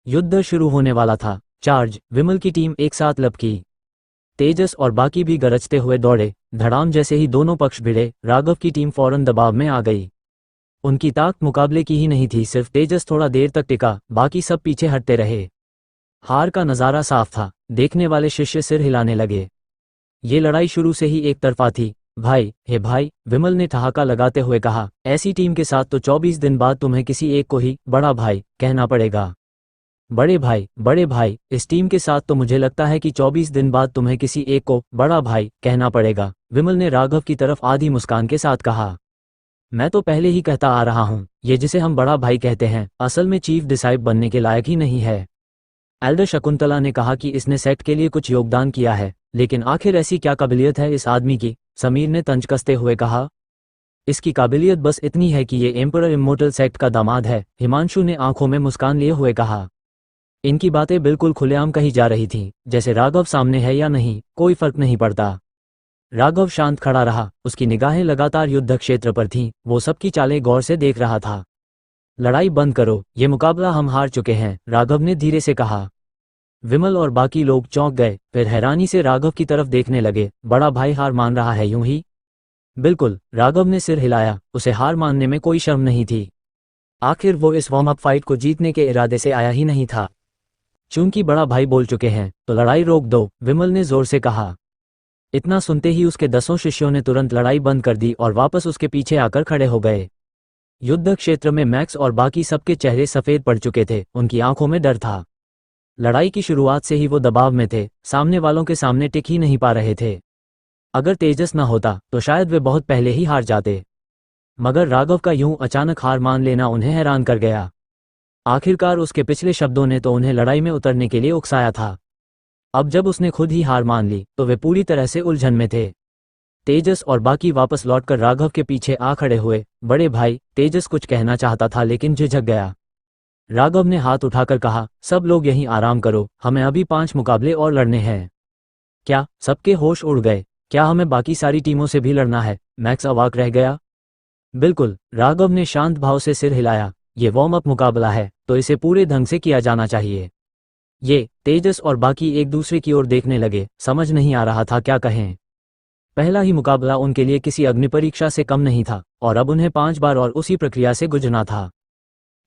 युद्ध शुरू होने वाला था। चार्ज! विमल की टीम एक साथ लपकी। तेजस और बाकी भी गरजते हुए दौड़े। धड़ाम जैसे ही दोनों पक्ष भिड़े, राघव की टीम फौरन दबाव में आ गई। उनकी ताकत मुकाबले की ही नहीं थी, सिर्फ तेजस थोड़ा देर तक टिका, बाकी सब पीछे हटते रहे। हार का नज़ारा साफ था, देखने वाले शिष्य सिर हिलाने लगे। ये लड़ाई शुरू से ही एक तरफा थी। भाई, हे भाई, विमल ने ठहाका लगाते हुए कहा, ऐसी टीम के साथ तो 24 दिन बाद तुम्हें किसी एक को ही बड़ा भाई कहना पड़ेगा। बड़े भाई, इस टीम के साथ तो मुझे लगता है कि 24 दिन बाद तुम्हें किसी एक को बड़ा भाई कहना पड़ेगा, विमल ने राघव की तरफ आधी मुस्कान के साथ कहा। मैं तो पहले ही कहता आ रहा हूँ, ये जिसे हम बड़ा भाई कहते हैं, असल में चीफ डिसाइप बनने के लायक ही नहीं है। एल्डर शकुंतला ने कहा कि इसने सेट के लिए कुछ योगदान किया है, लेकिन आखिर ऐसी क्या काबिलियत है इस आदमी की, समीर ने तंज कसते हुए कहा। इसकी काबिलियत बस इतनी है कि ये एम्परर इमोर्टल सेक्ट का दामाद है, हिमांशु ने आंखों में मुस्कान लिए हुए कहा। इनकी बातें बिल्कुल खुलेआम कही जा रही थीं, जैसे राघव सामने है या नहीं, कोई फर्क नहीं पड़ता। राघव शांत खड़ा रहा, उसकी निगाहें लगातार युद्ध क्षेत्र पर थीं, वो सबकी चालें गौर से देख रहा था। लड़ाई बंद करो, ये मुकाबला हम हार चुके हैं, राघव ने धीरे से कहा। विमल और बाकी लोग चौंक गए, फिर हैरानी से राघव की तरफ देखने लगे। बड़ा भाई हार मान रहा है यूं ही? बिल्कुल, राघव ने सिर हिलाया, उसे हार मानने में कोई शर्म नहीं थी। आखिर वो इस वार्म अप फाइट को जीतने के इरादे से आया ही नहीं था। चूंकि बड़ा भाई बोल चुके हैं, तो लड़ाई रोक दो, विमल ने जोर से कहा। इतना सुनते ही उसके 10 शिष्यों ने तुरंत लड़ाई बंद कर दी और वापस उसके पीछे आकर खड़े हो गए। युद्ध क्षेत्र में मैक्स और बाकी सबके चेहरे सफेद पड़ चुके थे, उनकी आंखों में डर था। लड़ाई की शुरुआत से ही वो दबाव में थे, सामने वालों के सामने टिक ही नहीं पा रहे थे। अगर तेजस न होता तो शायद वे बहुत पहले ही हार जाते, मगर राघव का यूं अचानक हार मान लेना उन्हें हैरान कर गया। आखिरकार उसके पिछले शब्दों ने तो उन्हें लड़ाई में उतरने के लिए उकसाया था। अब जब उसने खुद ही हार मान ली तो वे पूरी तरह से उलझन में थे। तेजस और बाकी वापस लौटकर राघव के पीछे आ खड़े हुए। बड़े भाई, तेजस कुछ कहना चाहता था लेकिन झिझक गया। राघव ने हाथ उठाकर कहा, सब लोग यहीं आराम करो, हमें अभी 5 मुकाबले और लड़ने हैं। क्या? सबके होश उड़ गए। क्या हमें बाकी सारी टीमों से भी लड़ना है? मैक्स अवाक रह गया। बिल्कुल, राघव ने शांत भाव से सिर हिलाया। ये वार्म अप मुकाबला है, तो इसे पूरे ढंग से किया जाना चाहिए। ये तेजस और बाकी एक दूसरे की ओर देखने लगे, समझ नहीं आ रहा था क्या कहें। पहला ही मुकाबला उनके लिए किसी अग्निपरीक्षा से कम नहीं था, और अब उन्हें 5 बार और उसी प्रक्रिया से गुजरना था।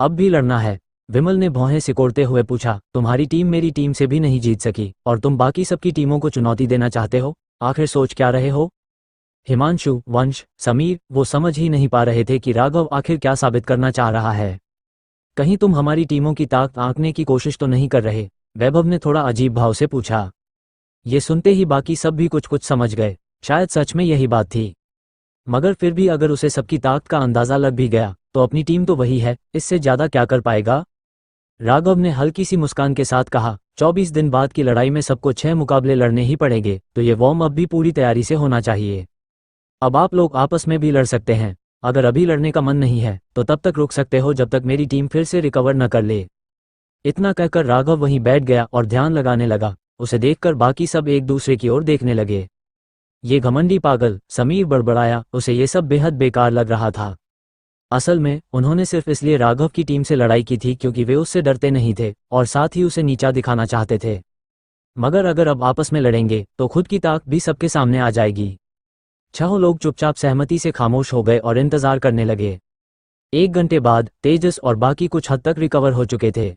अब भी लड़ना है? विमल ने भौहें सिकोड़ते हुए पूछा। तुम्हारी टीम मेरी टीम से भी नहीं जीत सकी, और तुम बाकी सबकी टीमों को चुनौती देना चाहते हो? आखिर सोच क्या रहे हो? हिमांशु, वंश, समीर, वो समझ ही नहीं पा रहे थे कि राघव आखिर क्या साबित करना चाह रहा है। कहीं तुम हमारी टीमों की ताकत आंकने की कोशिश तो नहीं कर रहे? वैभव ने थोड़ा अजीब भाव से पूछा। ये सुनते ही बाकी सब भी कुछ समझ गए, शायद सच में यही बात थी। मगर फिर भी अगर उसे सबकी ताकत का अंदाजा लग भी गया तो अपनी टीम तो वही है, इससे ज्यादा क्या कर पाएगा? राघव ने हल्की सी मुस्कान के साथ कहा, 24 दिन बाद की लड़ाई में सबको 6 मुकाबले लड़ने ही पड़ेंगे, तो ये वार्म अप भी पूरी तैयारी से होना चाहिए। अब आप लोग आपस में भी लड़ सकते हैं, अगर अभी लड़ने का मन नहीं है तो तब तक रुक सकते हो जब तक मेरी टीम फिर से रिकवर न कर ले। इतना कहकर राघव वहीं बैठ गया और ध्यान लगाने लगा। उसे देखकर बाकी सब एक दूसरे की ओर देखने लगे। ये घमंडी पागल, समीर बड़बड़ाया, उसे ये सब बेहद बेकार लग रहा था। असल में उन्होंने सिर्फ इसलिए राघव की टीम से लड़ाई की थी क्योंकि वे उससे डरते नहीं थे और साथ ही उसे नीचा दिखाना चाहते थे। मगर अगर अब आपस में लड़ेंगे तो खुद की ताकत भी सबके सामने आ जाएगी। 6 लोग चुपचाप सहमति से खामोश हो गए और इंतजार करने लगे। 1 घंटे बाद तेजस और बाकी कुछ हद तक रिकवर हो चुके थे।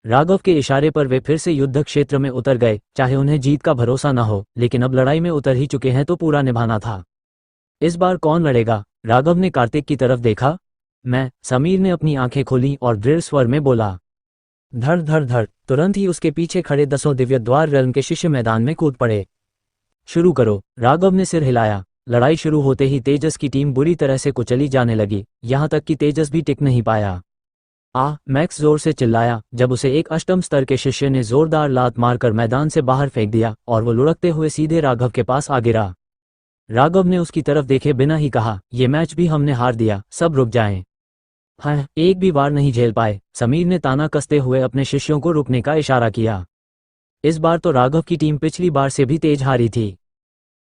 राघव के इशारे पर वे फिर से युद्ध क्षेत्र में उतर गए, चाहे उन्हें जीत का भरोसा न हो, लेकिन अब लड़ाई में उतर ही चुके हैं तो पूरा निभाना था। इस बार कौन लड़ेगा? राघव ने कार्तिक की तरफ देखा। मैं, समीर ने अपनी आंखें खोली और दृढ़ स्वर में बोला। धड़ धड़ धड़, तुरंत ही उसके पीछे खड़े 10 दिव्य द्वार रेल्म के शिष्य मैदान में कूद पड़े। शुरू करो, राघव ने सिर हिलाया। लड़ाई शुरू होते ही तेजस की टीम बुरी तरह से कुचली जाने लगी, यहां तक कि तेजस भी टिक नहीं पाया। मैक्स जोर से चिल्लाया जब उसे एक अष्टम स्तर के शिष्य ने जोरदार लात मारकर मैदान से बाहर फेंक दिया और वो लुढ़कते हुए सीधे राघव के पास आ गिरा। राघव ने उसकी तरफ देखे बिना ही कहा, ये मैच भी हमने हार दिया, सब रुक जाएं। हाँ, एक भी वार नहीं झेल पाए, समीर ने ताना कसते हुए अपने शिष्यों को रुकने का इशारा किया। इस बार तो राघव की टीम पिछली बार से भी तेज हारी थी।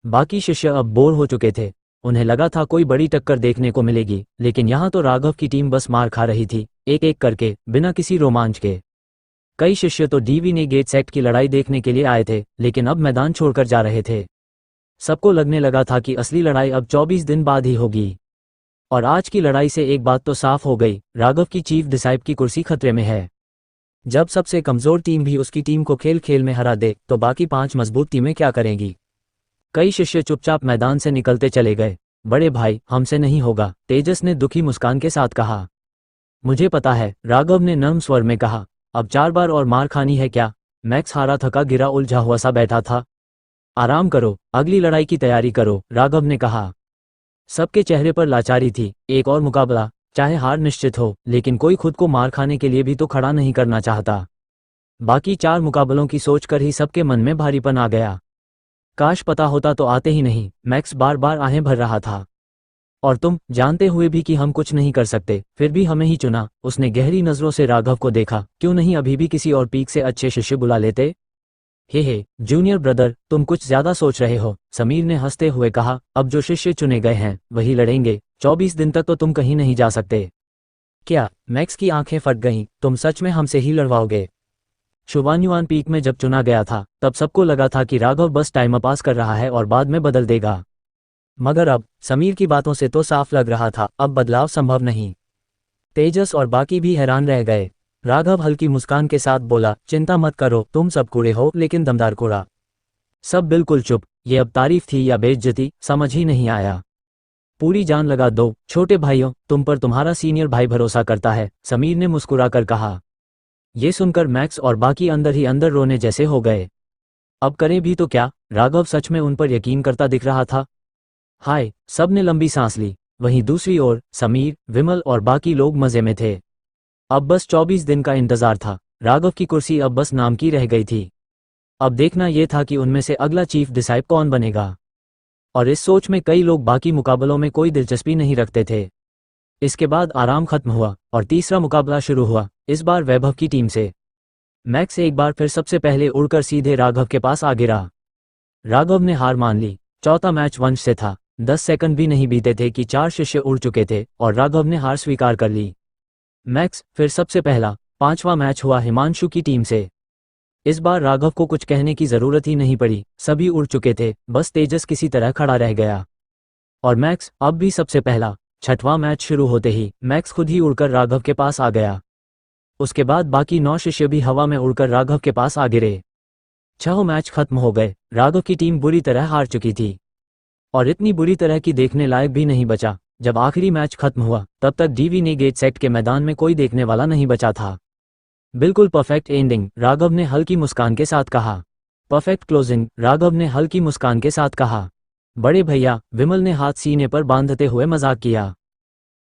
बाकी शिष्य अब बोर हो चुके थे, उन्हें लगा था कोई बड़ी टक्कर देखने को मिलेगी, लेकिन यहाँ तो राघव की टीम बस मार खा रही थी, एक एक करके, बिना किसी रोमांच के। कई शिष्य तो डीवी ने गेट सेक्ट की लड़ाई देखने के लिए आए थे, लेकिन अब मैदान छोड़कर जा रहे थे। सबको लगने लगा था कि असली लड़ाई अब 24 दिन बाद ही होगी। और आज की लड़ाई से एक बात तो साफ हो गई, राघव की चीफ डिसाइप की कुर्सी खतरे में है। जब सबसे कमजोर टीम भी उसकी टीम को खेल खेल में हरा दे, तो बाकी 5 मजबूत टीमें क्या करेंगी? कई शिष्य चुपचाप मैदान से निकलते चले गए। बड़े भाई, हमसे नहीं होगा, तेजस ने दुखी मुस्कान के साथ कहा। मुझे पता है, राघव ने नर्म स्वर में कहा। अब 4 बार और मार खानी है क्या? मैक्स हारा थका गिरा उलझा हुआ सा बैठा था। आराम करो, अगली लड़ाई की तैयारी करो, राघव ने कहा। सबके चेहरे पर लाचारी थी। एक और मुकाबला, चाहे हार निश्चित हो, लेकिन कोई खुद को मार खाने के लिए भी तो खड़ा नहीं करना चाहता। बाकी 4 मुकाबलों की सोचकर ही सबके मन में भारीपन आ गया। काश पता होता तो आते ही नहीं, मैक्स बार बार आहें भर रहा था। और तुम जानते हुए भी कि हम कुछ नहीं कर सकते, फिर भी हमें ही चुना। उसने गहरी नजरों से राघव को देखा। क्यों नहीं अभी भी किसी और पीक से अच्छे शिष्य बुला लेते? हे जूनियर ब्रदर, तुम कुछ ज्यादा सोच रहे हो, समीर ने हंसते हुए कहा। अब जो शिष्य चुने गए हैं वही लड़ेंगे। 24 दिन तक तो तुम कहीं नहीं जा सकते। क्या? मैक्स की आंखें फट गईं। तुम सच में हमसे ही लड़वाओगे? शुभान्युआन पीक में जब चुना गया था, तब सबको लगा था कि राघव बस टाइम पास कर रहा है और बाद में बदल देगा। मगर अब समीर की बातों से तो साफ लग रहा था, अब बदलाव संभव नहीं। तेजस और बाकी भी हैरान रह गए। राघव हल्की मुस्कान के साथ बोला, चिंता मत करो, तुम सब कूड़े हो, लेकिन दमदार कूड़ा। सब बिल्कुल चुप। ये अब तारीफ थी या बेइज्जती, समझ ही नहीं आया। पूरी जान लगा दो छोटे भाइयों, तुम पर तुम्हारा सीनियर भाई भरोसा करता है, समीर ने मुस्कुराकर कहा। ये सुनकर मैक्स और बाकी अंदर ही अंदर रोने जैसे हो गए। अब करें भी तो क्या? राघव सच में उन पर यकीन करता दिख रहा था। हाय, सबने लंबी सांस ली। वहीं दूसरी ओर समीर, विमल और बाकी लोग मजे में थे। अब बस 24 दिन का इंतजार था। राघव की कुर्सी अब बस नाम की रह गई थी। अब देखना यह था कि उनमें से अगला चीफ डिसाइप कौन बनेगा। और इस सोच में कई लोग बाकी मुकाबलों में कोई दिलचस्पी नहीं रखते थे। इसके बाद आराम खत्म हुआ और तीसरा मुकाबला शुरू हुआ, इस बार वैभव की टीम से। मैक्स एक बार फिर सबसे पहले उड़कर सीधे राघव के पास आ गिरा। राघव ने हार मान ली। चौथा मैच वंश से था। 10 सेकंड भी नहीं बीते थे कि 4 शिष्य उड़ चुके थे और राघव ने हार स्वीकार कर ली। मैक्स फिर सबसे पहला। 5वां मैच हुआ हिमांशु की टीम से। इस बार राघव को कुछ कहने की जरूरत ही नहीं पड़ी, सभी उड़ चुके थे, बस तेजस किसी तरह खड़ा रह गया। और मैक्स अब भी सबसे पहला। 6वां मैच शुरू होते ही मैक्स खुद ही उड़कर राघव के पास आ गया। उसके बाद बाकी 9 शिष्य भी हवा में उड़कर राघव के पास आ गिरे। 6 मैच खत्म हो गए। राघव की टीम बुरी तरह हार चुकी थी और इतनी बुरी तरह की देखने लायक भी नहीं बचा। जब आखिरी मैच खत्म हुआ, तब तक डीवी ने गेट सेक्ट के मैदान में कोई देखने वाला नहीं बचा था। बिल्कुल परफेक्ट एंडिंग, राघव ने हल्की मुस्कान के साथ कहा। परफेक्ट क्लोजिंग, राघव ने हल्की मुस्कान के साथ कहा। बड़े भैया, विमल ने हाथ सीने पर बांधते हुए मजाक किया।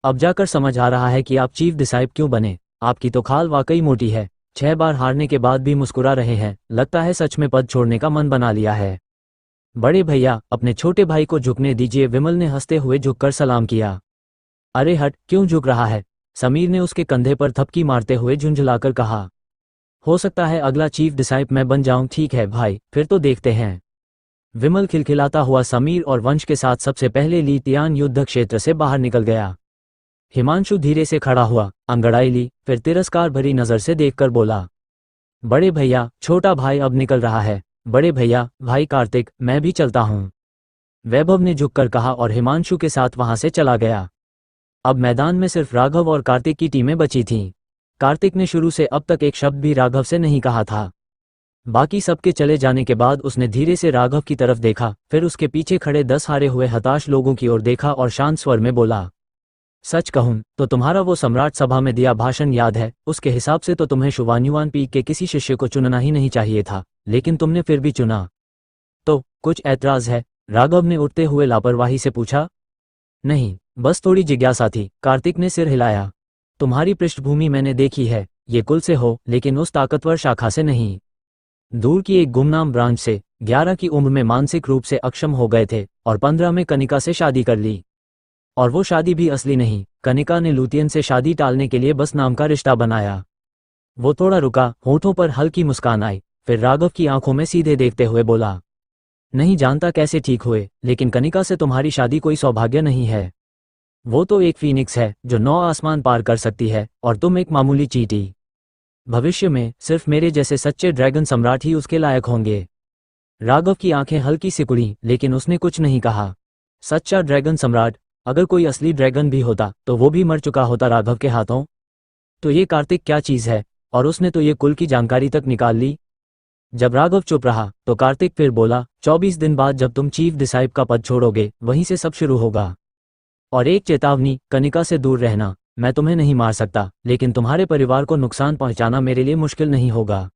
अब जाकर समझ आ रहा है कि आप चीफ डिसाइप क्यों बने। आपकी तो खाल वाकई मोटी है। 6 बार हारने के बाद भी मुस्कुरा रहे हैं, लगता है सच में पद छोड़ने का मन बना लिया है। बड़े भैया, अपने छोटे भाई को झुकने दीजिए, विमल ने हंसते हुए झुककर सलाम किया। अरे हट, क्यों झुक रहा है? समीर ने उसके कंधे पर थपकी मारते हुए झुंझलाकर कहा। हो सकता है अगला चीफ डिसाइप मैं बन जाऊं। ठीक है भाई, फिर तो देखते हैं। विमल खिलखिलाता हुआ समीर और वंश के साथ सबसे पहले ली तियान युद्ध क्षेत्र से बाहर निकल गया। हिमांशु धीरे से खड़ा हुआ, अंगड़ाई ली, फिर तिरस्कार भरी नजर से देखकर बोला, बड़े भैया, छोटा भाई अब निकल रहा है। बड़े भैया, भाई कार्तिक, मैं भी चलता हूँ, वैभव ने झुककर कहा और हिमांशु के साथ वहां से चला गया। अब मैदान में सिर्फ राघव और कार्तिक की टीमें बची थीं। कार्तिक ने शुरू से अब तक एक शब्द भी राघव से नहीं कहा था। बाकी सबके चले जाने के बाद उसने धीरे से राघव की तरफ देखा, फिर उसके पीछे खड़े 10 हारे हुए हताश लोगों की ओर देखा और शांत स्वर में बोला, सच कहूं तो तुम्हारा वो सम्राट सभा में दिया भाषण याद है? उसके हिसाब से तो तुम्हें शुभान्युआन पीक के किसी शिष्य को चुनना ही नहीं चाहिए था, लेकिन तुमने फिर भी चुना। तो कुछ ऐतराज है? राघव ने उठते हुए लापरवाही से पूछा। नहीं, बस थोड़ी जिज्ञासा थी, कार्तिक ने सिर हिलाया। तुम्हारी पृष्ठभूमि मैंने देखी है, ये कुल से हो, लेकिन उस ताकतवर शाखा से नहीं। दूर की एक गुमनाम ब्रांच से। 11 की उम्र में मानसिक रूप से अक्षम हो गए थे और 15 में कनिका से शादी कर ली। और वो शादी भी असली नहीं, कनिका ने लुतियन से शादी टालने के लिए बस नाम का रिश्ता बनाया। वो थोड़ा रुका, होठों पर हल्की मुस्कान आई, फिर राघव की आंखों में सीधे देखते हुए बोला, नहीं जानता कैसे ठीक हुए, लेकिन कनिका से तुम्हारी शादी कोई सौभाग्य नहीं है। वो तो एक फीनिक्स है जो 9 आसमान पार कर सकती है, और तुम एक मामूली चींटी। भविष्य में सिर्फ मेरे जैसे सच्चे ड्रैगन सम्राट ही उसके लायक होंगे। राघव की आंखें हल्की सिकुड़ी, लेकिन उसने कुछ नहीं कहा। सच्चा ड्रैगन सम्राट? अगर कोई असली ड्रैगन भी होता तो वो भी मर चुका होता राघव के हाथों। तो ये कार्तिक क्या चीज है? और उसने तो ये कुल की जानकारी तक निकाल ली। जब राघव चुप रहा तो कार्तिक फिर बोला, 24 दिन बाद जब तुम चीफ डिसाइप का पद छोड़ोगे वहीं से सब शुरू होगा। और एक चेतावनी, कनिका से दूर रहना। मैं तुम्हें नहीं मार सकता, लेकिन तुम्हारे परिवार को नुकसान पहुंचाना मेरे लिए मुश्किल नहीं होगा।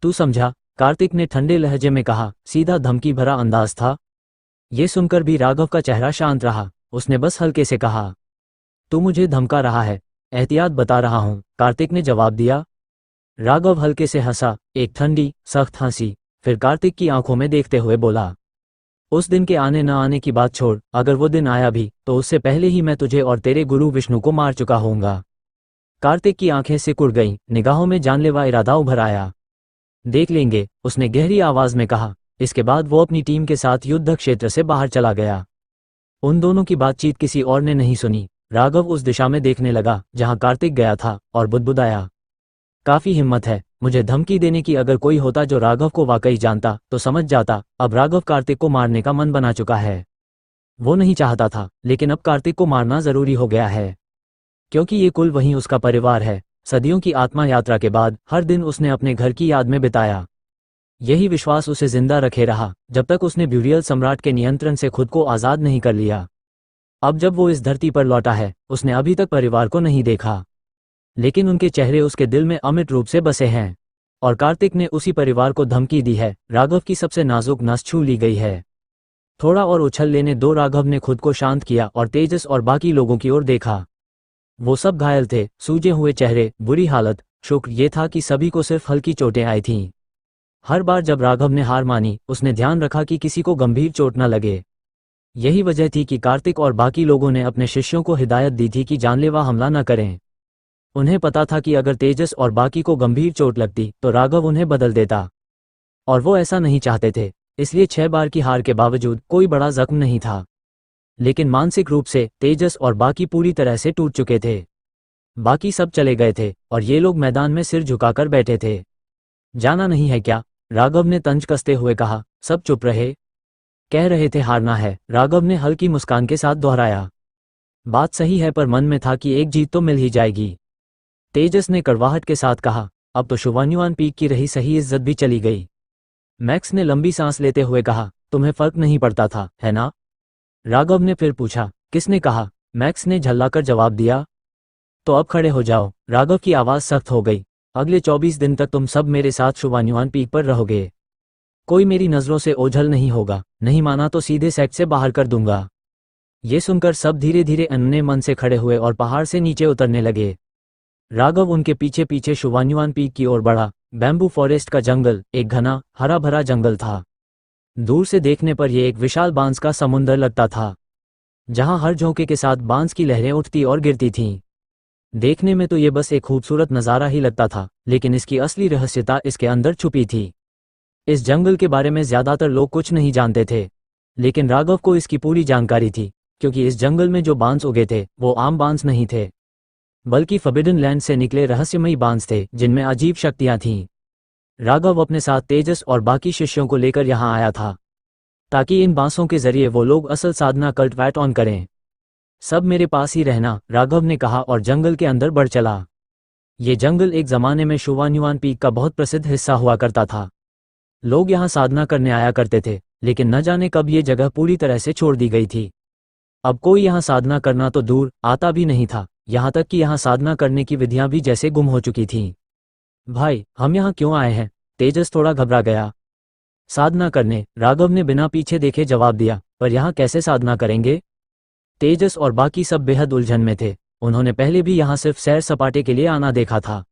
तू समझा? कार्तिक ने ठंडे लहजे में कहा, सीधा धमकी भरा अंदाज था। ये सुनकर भी राघव का चेहरा शांत रहा। उसने बस हल्के से कहा, तू मुझे धमका रहा है? एहतियात बता रहा हूं, कार्तिक ने जवाब दिया। राघव हल्के से हंसा, एक ठंडी सख्त हंसी। फिर कार्तिक की आंखों में देखते हुए बोला, उस दिन के आने न आने की बात छोड़, अगर वो दिन आया भी तो उससे पहले ही मैं तुझे और तेरे गुरु विष्णु को मार चुका होऊंगा। कार्तिक की आंखें सिकुड़ गईं, निगाहों में जानलेवा इरादा उभर आया। देख लेंगे, उसने गहरी आवाज में कहा। इसके बाद वो अपनी टीम के साथ युद्ध क्षेत्र से बाहर चला गया। उन दोनों की बातचीत किसी और ने नहीं सुनी। राघव उस दिशा में देखने लगा जहां कार्तिक गया था और बुदबुदाया, काफी हिम्मत है मुझे धमकी देने की। अगर कोई होता जो राघव को वाकई जानता तो समझ जाता, अब राघव कार्तिक को मारने का मन बना चुका है। वो नहीं चाहता था, लेकिन अब कार्तिक को मारना जरूरी हो गया है, क्योंकि ये कुल वहीं उसका परिवार है। सदियों की आत्मा यात्रा के बाद हर दिन उसने अपने घर की याद में बिताया। यही विश्वास उसे जिंदा रखे रहा जब तक उसने ब्यूरियल सम्राट के नियंत्रण से खुद को आज़ाद नहीं कर लिया। अब जब वो इस धरती पर लौटा है, उसने अभी तक परिवार को नहीं देखा, लेकिन उनके चेहरे उसके दिल में अमिट रूप से बसे हैं। और कार्तिक ने उसी परिवार को धमकी दी है। राघव की सबसे नाजुक नस छू ली गई है। थोड़ा और उछल लेने दो। राघव ने खुद को शांत किया और तेजस और बाकी लोगों की ओर देखा। वो सब घायल थे, सूजे हुए चेहरे, बुरी हालत। शुक्र ये था कि सभी को सिर्फ हल्की चोटें आई थीं। हर बार जब राघव ने हार मानी, उसने ध्यान रखा कि किसी को गंभीर चोट न लगे। यही वजह थी कि कार्तिक और बाकी लोगों ने अपने शिष्यों को हिदायत दी थी कि जानलेवा हमला न करें। उन्हें पता था कि अगर तेजस और बाकी को गंभीर चोट लगती तो राघव उन्हें बदल देता, और वो ऐसा नहीं चाहते थे। इसलिए 6 बार की हार के बावजूद कोई बड़ा जख्म नहीं था, लेकिन मानसिक रूप से तेजस और बाकी पूरी तरह से टूट चुके थे। बाकी सब चले गए थे और ये लोग मैदान में सिर झुकाकर बैठे थे। जाना नहीं है क्या? राघव ने तंज कसते हुए कहा। सब चुप रहे। कह रहे थे हारना है, राघव ने हल्की मुस्कान के साथ दोहराया। बात सही है, पर मन में था कि एक जीत तो मिल ही जाएगी। तेजस ने कड़वाहट के साथ कहा, अब तो शुवान्युआन पीक की रही सही इज्जत भी चली गई। मैक्स ने लंबी सांस लेते हुए कहा, तुम्हें फर्क नहीं पड़ता था, है ना? राघव ने फिर पूछा, किसने कहा? मैक्स ने झल्लाकर जवाब दिया। तो अब खड़े हो जाओ। राघव की आवाज सख्त हो गई। अगले 24 दिन तक तुम सब मेरे साथ शुवान्युआन पीक पर रहोगे। कोई मेरी नजरों से ओझल नहीं होगा। नहीं माना तो सीधे सेक्ट से बाहर कर दूंगा। ये सुनकर सब धीरे धीरे अन्य मन से खड़े हुए और पहाड़ से नीचे उतरने लगे। राघव उनके पीछे पीछे शुवान्युआन पीक की ओर बढ़ा। बैम्बू फॉरेस्ट का जंगल एक घना हरा भरा जंगल था। दूर से देखने पर यह एक विशाल बांस का समुंदर लगता था, जहां हर झोंके के साथ बांस की लहरें उठती और गिरती थीं। देखने में तो ये बस एक खूबसूरत नज़ारा ही लगता था, लेकिन इसकी असली रहस्यता इसके अंदर छुपी थी। इस जंगल के बारे में ज्यादातर लोग कुछ नहीं जानते थे, लेकिन राघव को इसकी पूरी जानकारी थी, क्योंकि इस जंगल में जो बांस उगे थे वो आम बांस नहीं थे, बल्कि फॉरबिडन लैंड से निकले रहस्यमयी बांस थे जिनमें अजीब शक्तियां थीं। राघव अपने साथ तेजस और बाकी शिष्यों को लेकर यहां आया था, ताकि इन बांसों के जरिए वो लोग असल साधना कल्टिवेट ऑन करें। सब मेरे पास ही रहना, राघव ने कहा और जंगल के अंदर बढ़ चला। ये जंगल एक जमाने में शुवान्युआन पीक का बहुत प्रसिद्ध हिस्सा हुआ करता था। लोग यहाँ साधना करने आया करते थे, लेकिन न जाने कब ये जगह पूरी तरह से छोड़ दी गई थी। अब कोई यहाँ साधना करना तो दूर, आता भी नहीं था। यहाँ तक कि यहाँ साधना करने की विधियां भी जैसे गुम हो चुकी थीं। भाई, हम यहाँ क्यों आए हैं? तेजस थोड़ा घबरा गया। साधना करने, राघव ने बिना पीछे देखे जवाब दिया। पर यहाँ कैसे साधना करेंगे? तेजस और बाकी सब बेहद उलझन में थे। उन्होंने पहले भी यहाँ सिर्फ सैर सपाटे के लिए आना देखा था,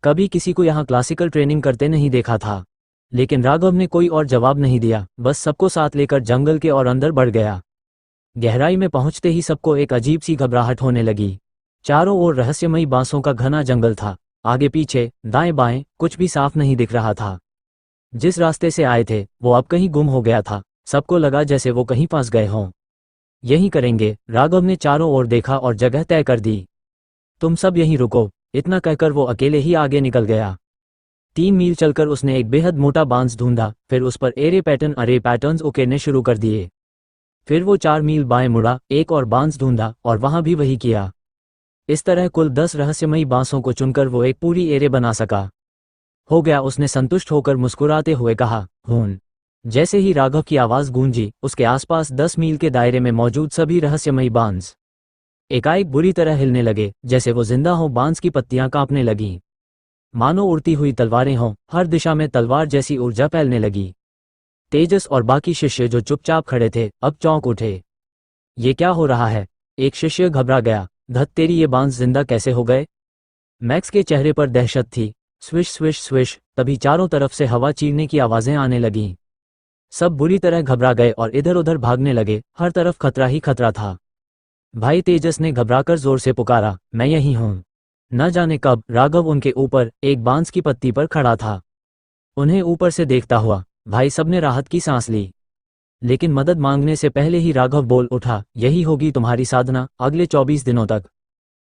कभी किसी को यहाँ क्लासिकल ट्रेनिंग करते नहीं देखा था। लेकिन राघव ने कोई और जवाब नहीं दिया, बस सबको साथ लेकर जंगल के और अंदर बढ़ गया। गहराई में पहुंचते ही सबको एक अजीब सी घबराहट होने लगी। चारों ओर रहस्यमयी बांसों का घना जंगल था। आगे पीछे दाएं बाएं कुछ भी साफ नहीं दिख रहा था। जिस रास्ते से आए थे वो अब कहीं गुम हो गया था। सबको लगा जैसे वो कहीं फंस गए हों। यहीं करेंगे, राघव ने चारों ओर देखा और जगह तय कर दी। तुम सब यहीं रुको, इतना कहकर वो अकेले ही आगे निकल गया। 3 मील चलकर उसने एक बेहद मोटा बांस ढूंढा, फिर उस पर एरे पैटर्न्स उकेरने शुरू कर दिए। फिर वो 4 मील बाएं मुड़ा, एक और बांस ढूंढा और वहां भी वही किया। इस तरह कुल 10 रहस्यमयी बांसों को चुनकर वो एक पूरी एरे बना सका। हो गया, उसने संतुष्ट होकर मुस्कुराते हुए कहा। हून। जैसे ही राघव की आवाज गूंजी, उसके आसपास 10 मील के दायरे में मौजूद सभी रहस्यमयी बांस एकाएक बुरी तरह हिलने लगे, जैसे वो जिंदा हों। बांस की पत्तियां कांपने लगीं, मानो उड़ती हुई तलवारें हों। हर दिशा में तलवार जैसी ऊर्जा फैलने लगी। तेजस और बाकी शिष्य जो चुपचाप खड़े थे, अब चौंक उठे। ये क्या हो रहा है? एक शिष्य घबरा गया। धत तेरी, ये बांस जिंदा कैसे हो गए? मैक्स के चेहरे पर दहशत थी। स्विश स्विश स्विश, तभी चारों तरफ से हवा चीरने की आवाजें आने लगीं। सब बुरी तरह घबरा गए और इधर उधर भागने लगे। हर तरफ खतरा ही खतरा था। भाई, तेजस ने घबराकर जोर से पुकारा, मैं यहीं हूं। न जाने कब राघव उनके ऊपर एक बांस की पत्ती पर खड़ा था। उन्हें ऊपर से देखता हुआ भाई सबने राहत की सांस ली। लेकिन मदद मांगने से पहले ही राघव बोल उठा, यही होगी तुम्हारी साधना अगले 24 दिनों तक।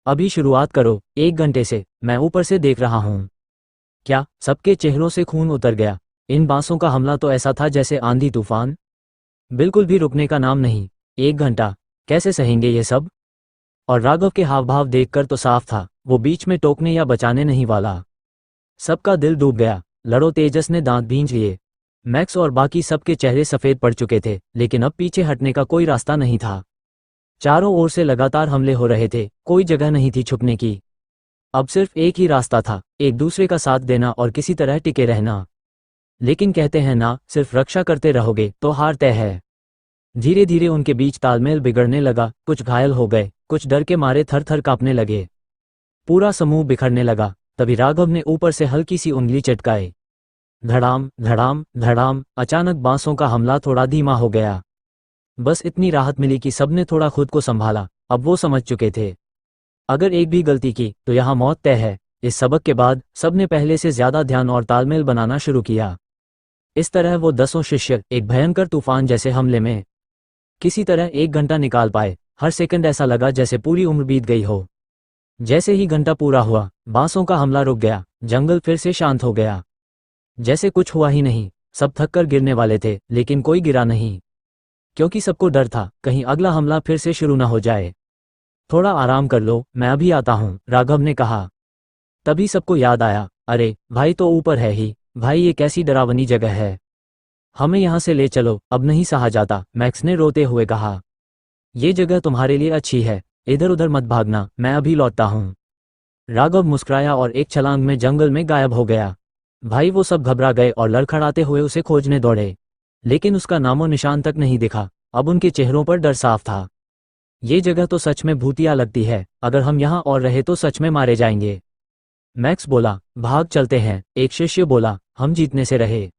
अभी शुरुआत करो, 1 घंटे से मैं ऊपर से देख रहा हूं। क्या? सबके चेहरों से खून उतर गया। इन बांसों का हमला तो ऐसा था जैसे आंधी तूफान, बिल्कुल भी रुकने का नाम नहीं। 1 घंटा, कैसे सहेंगे ये सब? और राघव के हाव भाव देखकर तो साफ था, वो बीच में टोकने या बचाने नहीं वाला। सबका दिल डूब गया। लड़ो, तेजस ने दांत भींच लिए। मैक्स और बाकी सबके चेहरे सफेद पड़ चुके थे, लेकिन अब पीछे हटने का कोई रास्ता नहीं था। चारों ओर से लगातार हमले हो रहे थे, कोई जगह नहीं थी छुपने की। अब सिर्फ एक ही रास्ता था, एक दूसरे का साथ देना और किसी तरह टिके रहना। लेकिन कहते हैं ना, सिर्फ रक्षा करते रहोगे तो हार तय है। धीरे धीरे उनके बीच तालमेल बिगड़ने लगा। कुछ घायल हो गए, कुछ डर के मारे थर थर कांपने लगे। पूरा समूह बिखरने लगा। तभी राघव ने ऊपर से हल्की सी उंगली चटकाई। धड़ाम धड़ाम धड़ाम, अचानक बांसों का हमला थोड़ा धीमा हो गया। बस इतनी राहत मिली कि सबने थोड़ा खुद को संभाला। अब वो समझ चुके थे, अगर एक भी गलती की तो यहाँ मौत तय है। इस सबक के बाद सबने पहले से ज्यादा ध्यान और तालमेल बनाना शुरू किया। इस तरह वो 10 शिष्य एक भयंकर तूफान जैसे हमले में किसी तरह 1 घंटा निकाल पाए। हर सेकंड ऐसा लगा जैसे पूरी उम्र बीत गई हो। जैसे ही घंटा पूरा हुआ, बांसों का हमला रुक गया। जंगल फिर से शांत हो गया, जैसे कुछ हुआ ही नहीं। सब थककर गिरने वाले थे, लेकिन कोई गिरा नहीं, क्योंकि सबको डर था कहीं अगला हमला फिर से शुरू न हो जाए। थोड़ा आराम कर लो, मैं अभी आता हूं, राघव ने कहा। तभी सबको याद आया, अरे भाई तो ऊपर है ही। भाई, ये कैसी डरावनी जगह है, हमें यहां से ले चलो, अब नहीं सहा जाता, मैक्स ने रोते हुए कहा। ये जगह तुम्हारे लिए अच्छी है, इधर उधर मत भागना, मैं अभी लौटता हूं। राघव मुस्कुराया और एक छलांग में जंगल में गायब हो गया। भाई, वो सब घबरा गए और लड़खड़ाते हुए उसे खोजने दौड़े, लेकिन उसका नामो निशान तक नहीं दिखा। अब उनके चेहरों पर डर साफ था। ये जगह तो सच में भूतिया लगती है, अगर हम यहाँ और रहे तो सच में मारे जाएंगे। मैक्स बोला, भाग चलते हैं। एक शिष्य बोला, हम जीतने से रहे,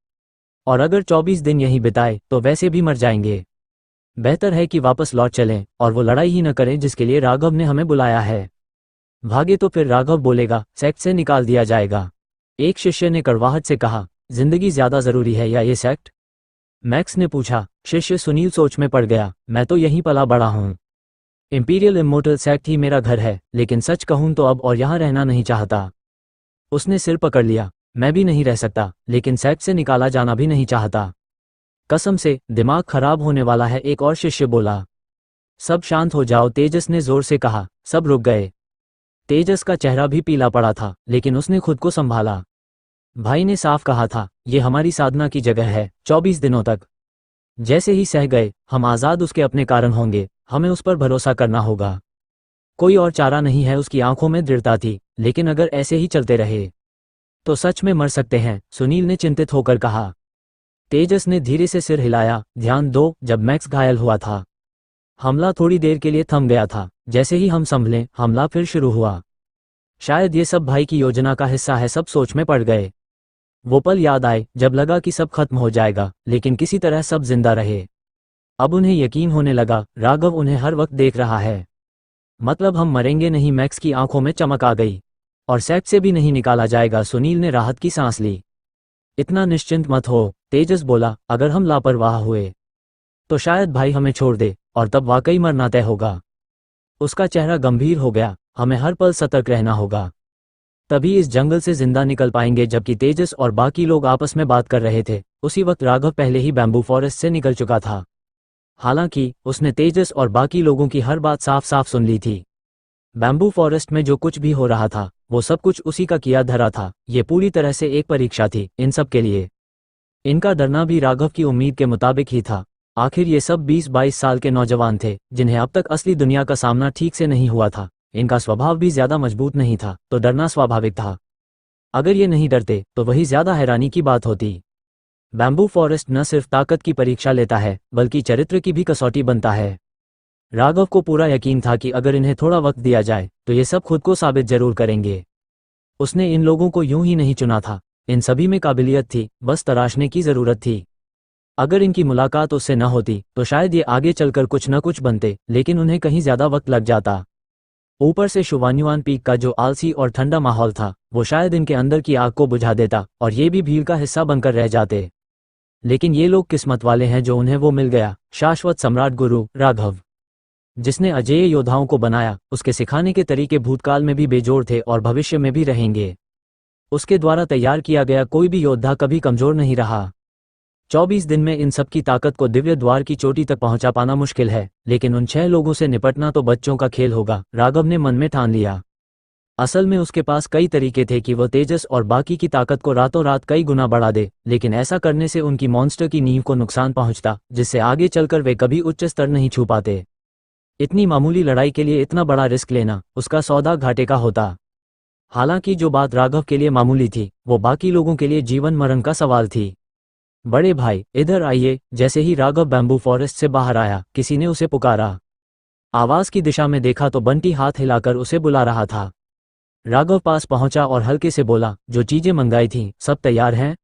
और अगर 24 दिन यहीं बिताए तो वैसे भी मर जाएंगे। बेहतर है कि वापस लौट चलें और वो लड़ाई ही न करें जिसके लिए राघव ने हमें बुलाया है। भागे तो फिर राघव बोलेगा, सेक्ट से निकाल दिया जाएगा। एक शिष्य ने कड़वाहट से कहा, जिंदगी ज्यादा जरूरी है या ये सेक्ट? मैक्स ने पूछा। शिष्य सुनील सोच में पड़ गया। मैं तो यहीं पला बड़ा हूं। इंपीरियल इमोर्टल सेक्ट ही मेरा घर है, लेकिन सच कहूं तो अब और यहां रहना नहीं चाहता। उसने सिर पकड़ लिया। मैं भी नहीं रह सकता, लेकिन सेक्ट से निकाला जाना भी नहीं चाहता। कसम से, दिमाग खराब होने वाला है, एक और शिष्य बोला। सब शांत हो जाओ, तेजस ने जोर से कहा। सब रुक गए। तेजस का चेहरा भी पीला पड़ा था, लेकिन उसने खुद को संभाला। भाई ने साफ कहा था, ये हमारी साधना की जगह है, 24 दिनों तक। जैसे ही सह गए, हम आजाद उसके अपने कारण होंगे, हमें उस पर भरोसा करना होगा। कोई और चारा नहीं है। उसकी आंखों में दृढ़ता थी, लेकिन अगर ऐसे ही चलते रहे तो सच में मर सकते हैं, सुनील ने चिंतित होकर कहा। तेजस ने धीरे से सिर हिलाया। ध्यान दो, जब मैक्स घायल हुआ था, हमला थोड़ी देर के लिए थम गया था। जैसे ही हम संभले, हमला फिर शुरू हुआ। शायद ये सब भाई की योजना का हिस्सा है। सब सोच में पड़ गए। वो पल याद आए जब लगा कि सब खत्म हो जाएगा, लेकिन किसी तरह सब जिंदा रहे। अब उन्हें यकीन होने लगा, राघव उन्हें हर वक्त देख रहा है। मतलब हम मरेंगे नहीं। मैक्स की आंखों में चमक आ गई। और सेक्ट से भी नहीं निकाला जाएगा। सुनील ने राहत की सांस ली। इतना निश्चिंत मत हो, तेजस बोला। अगर हम लापरवाह हुए तो शायद भाई हमें छोड़ दे, और तब वाकई मरना तय होगा। उसका चेहरा गंभीर हो गया। हमें हर पल सतर्क रहना होगा। तभी इस जंगल से जिंदा निकल पाएंगे। जबकि तेजस और बाकी लोग आपस में बात कर रहे थे, उसी वक्त राघव पहले ही बैम्बू फॉरेस्ट से निकल चुका था। हालांकि उसने तेजस और बाकी लोगों की हर बात साफ साफ सुन ली थी। बैम्बू फॉरेस्ट में जो कुछ भी हो रहा था वो सब कुछ उसी का किया धरा था। ये पूरी तरह से एक परीक्षा थी इन सब के लिए। इनका डरना भी राघव की उम्मीद के मुताबिक ही था। आखिर ये सब 20-22 साल के नौजवान थे जिन्हें अब तक असली दुनिया का सामना ठीक से नहीं हुआ था। इनका स्वभाव भी ज्यादा मजबूत नहीं था, तो डरना स्वाभाविक था। अगर ये नहीं डरते तो वही ज्यादा हैरानी की बात होती। बैम्बू फॉरेस्ट न सिर्फ ताकत की परीक्षा लेता है बल्कि चरित्र की भी कसौटी बनता है। राघव को पूरा यकीन था कि अगर इन्हें थोड़ा वक्त दिया जाए तो ये सब खुद को साबित जरूर करेंगे। उसने इन लोगों को यूं ही नहीं चुना था, इन सभी में काबिलियत थी, बस तराशने की जरूरत थी। अगर इनकी मुलाकात उससे न होती तो शायद ये आगे चलकर कुछ न कुछ बनते, लेकिन उन्हें कहीं ज्यादा वक्त लग जाता। ऊपर से शुवान्युआन पीक का जो आलसी और ठंडा माहौल था वो शायद इनके अंदर की आग को बुझा देता और ये भी भीड़ का हिस्सा बनकर रह जाते। लेकिन ये लोग किस्मत वाले हैं जो उन्हें वो मिल गया, शाश्वत सम्राट गुरु राघव, जिसने अजेय योद्धाओं को बनाया। उसके सिखाने के तरीके भूतकाल में भी बेजोड़ थे और भविष्य में भी रहेंगे। उसके द्वारा तैयार किया गया कोई भी योद्धा कभी कमजोर नहीं रहा। 24 दिन में इन सब की ताकत को दिव्य द्वार की चोटी तक पहुंचा पाना मुश्किल है, लेकिन उन 6 लोगों से निपटना तो बच्चों का खेल होगा, राघव ने मन में ठान लिया। असल में उसके पास कई तरीके थे कि वह तेजस और बाकी की ताकत को रातों रात कई गुना बढ़ा दे, लेकिन ऐसा करने से उनकी मॉन्स्टर की नींव को नुकसान पहुंचता, जिससे आगे चलकर वे कभी उच्च स्तर नहीं छू पाते। इतनी मामूली लड़ाई के लिए इतना बड़ा रिस्क लेना उसका सौदा घाटे का होता। हालांकि जो बात राघव के लिए मामूली थी वो बाकी लोगों के लिए जीवन मरण का सवाल थी। बड़े भाई इधर आइए। जैसे ही राघव बैम्बू फॉरेस्ट से बाहर आया किसी ने उसे पुकारा। आवाज की दिशा में देखा तो बंटी हाथ हिलाकर उसे बुला रहा था। राघव पास पहुंचा और हल्के से बोला, जो चीजें मंगाई थीं सब तैयार हैं?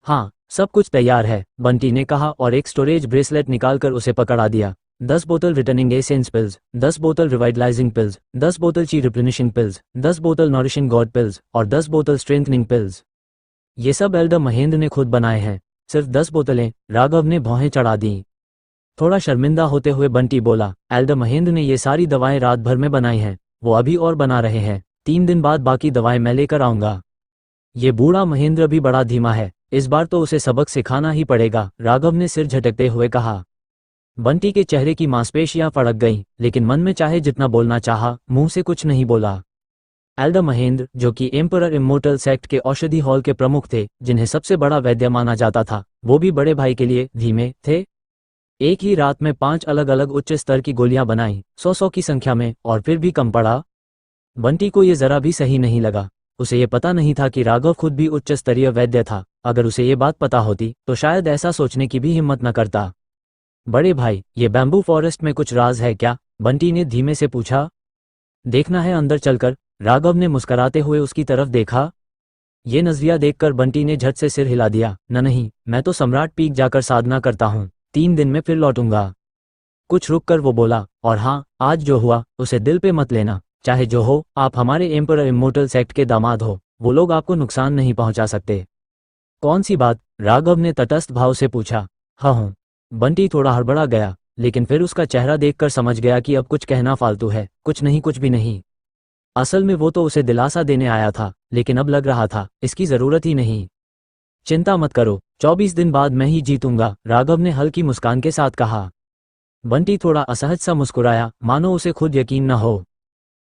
हाँ, सब कुछ तैयार है, बंटी ने कहा और एक स्टोरेज ब्रेसलेट निकालकर उसे पकड़ा दिया। 10 बोतल रिटर्निंग एसेंस पिल्स, 10 बोतल रिवाइटलाइजिंग पिल्स, 10 बोतल ची रिप्लेनिशिंग पिल्स, 10 बोतल नॉरिशिंग गॉड पिल्स और 10 बोतल स्ट्रेंथनिंग पिल्स। ये सब एल्डर महेंद्र ने खुद बनाए हैं। सिर्फ 10 बोतलें? राघव ने भौहें चढ़ा दी। थोड़ा शर्मिंदा होते हुए बंटी बोला, एल्डर महेंद्र ने ये सारी दवाएं रात भर में बनाई हैं, वो अभी और बना रहे हैं। 3 दिन बाद बाकी दवाएं मैं लेकर आऊंगा। ये बूढ़ा महेंद्र भी बड़ा धीमा है, इस बार तो उसे सबक सिखाना ही पड़ेगा, राघव ने सिर झटकते हुए कहा। बंटी के चेहरे की मांसपेशियां फड़क गईं, लेकिन मन में चाहे जितना बोलना चाहा, मुंह से कुछ नहीं बोला। एल्डर महेंद्र, जो कि एम्परर इमोर्टल सेक्ट के औषधि हॉल के प्रमुख थे, जिन्हें सबसे बड़ा वैद्य माना जाता था, वो भी बड़े भाई के लिए धीमे थे। एक ही रात में 5 अलग अलग उच्च स्तर की गोलियां बनाई, 100 की संख्या में, और फिर भी कम पड़ा। बंटी को ये जरा भी सही नहीं लगा। उसे ये पता नहीं था कि राघव खुद भी उच्च स्तरीय वैद्य था। अगर उसे ये बात पता होती तो शायद ऐसा सोचने की भी हिम्मत न करता। बड़े भाई, ये बैम्बू फॉरेस्ट में कुछ राज है क्या? बंटी ने धीमे से पूछा। देखना है अंदर चलकर, राघव ने मुस्कुराते हुए उसकी तरफ देखा। ये नजरिया देखकर बंटी ने झट से सिर हिला दिया। नहीं, मैं तो सम्राट पीक जाकर साधना करता हूँ, 3 दिन में फिर लौटूंगा। कुछ रुक कर वो बोला, और हाँ, आज जो हुआ उसे दिल पे मत लेना। चाहे जो हो, आप हमारे एम्परर इमोर्टल सेक्ट के दामाद हो, वो लोग आपको नुकसान नहीं पहुंचा सकते। कौन सी बात? राघव ने तटस्थ भाव से पूछा। हाँ हूँ। बंटी थोड़ा हड़बड़ा गया, लेकिन फिर उसका चेहरा देखकर समझ गया कि अब कुछ कहना फालतू है। कुछ नहीं, कुछ भी नहीं। असल में वो तो उसे दिलासा देने आया था, लेकिन अब लग रहा था इसकी जरूरत ही नहीं। चिंता मत करो, 24 दिन बाद मैं ही जीतूंगा, राघव ने हल्की मुस्कान के साथ कहा। बंटी थोड़ा असहज सा मुस्कुराया, मानो उसे खुद यकीन न हो।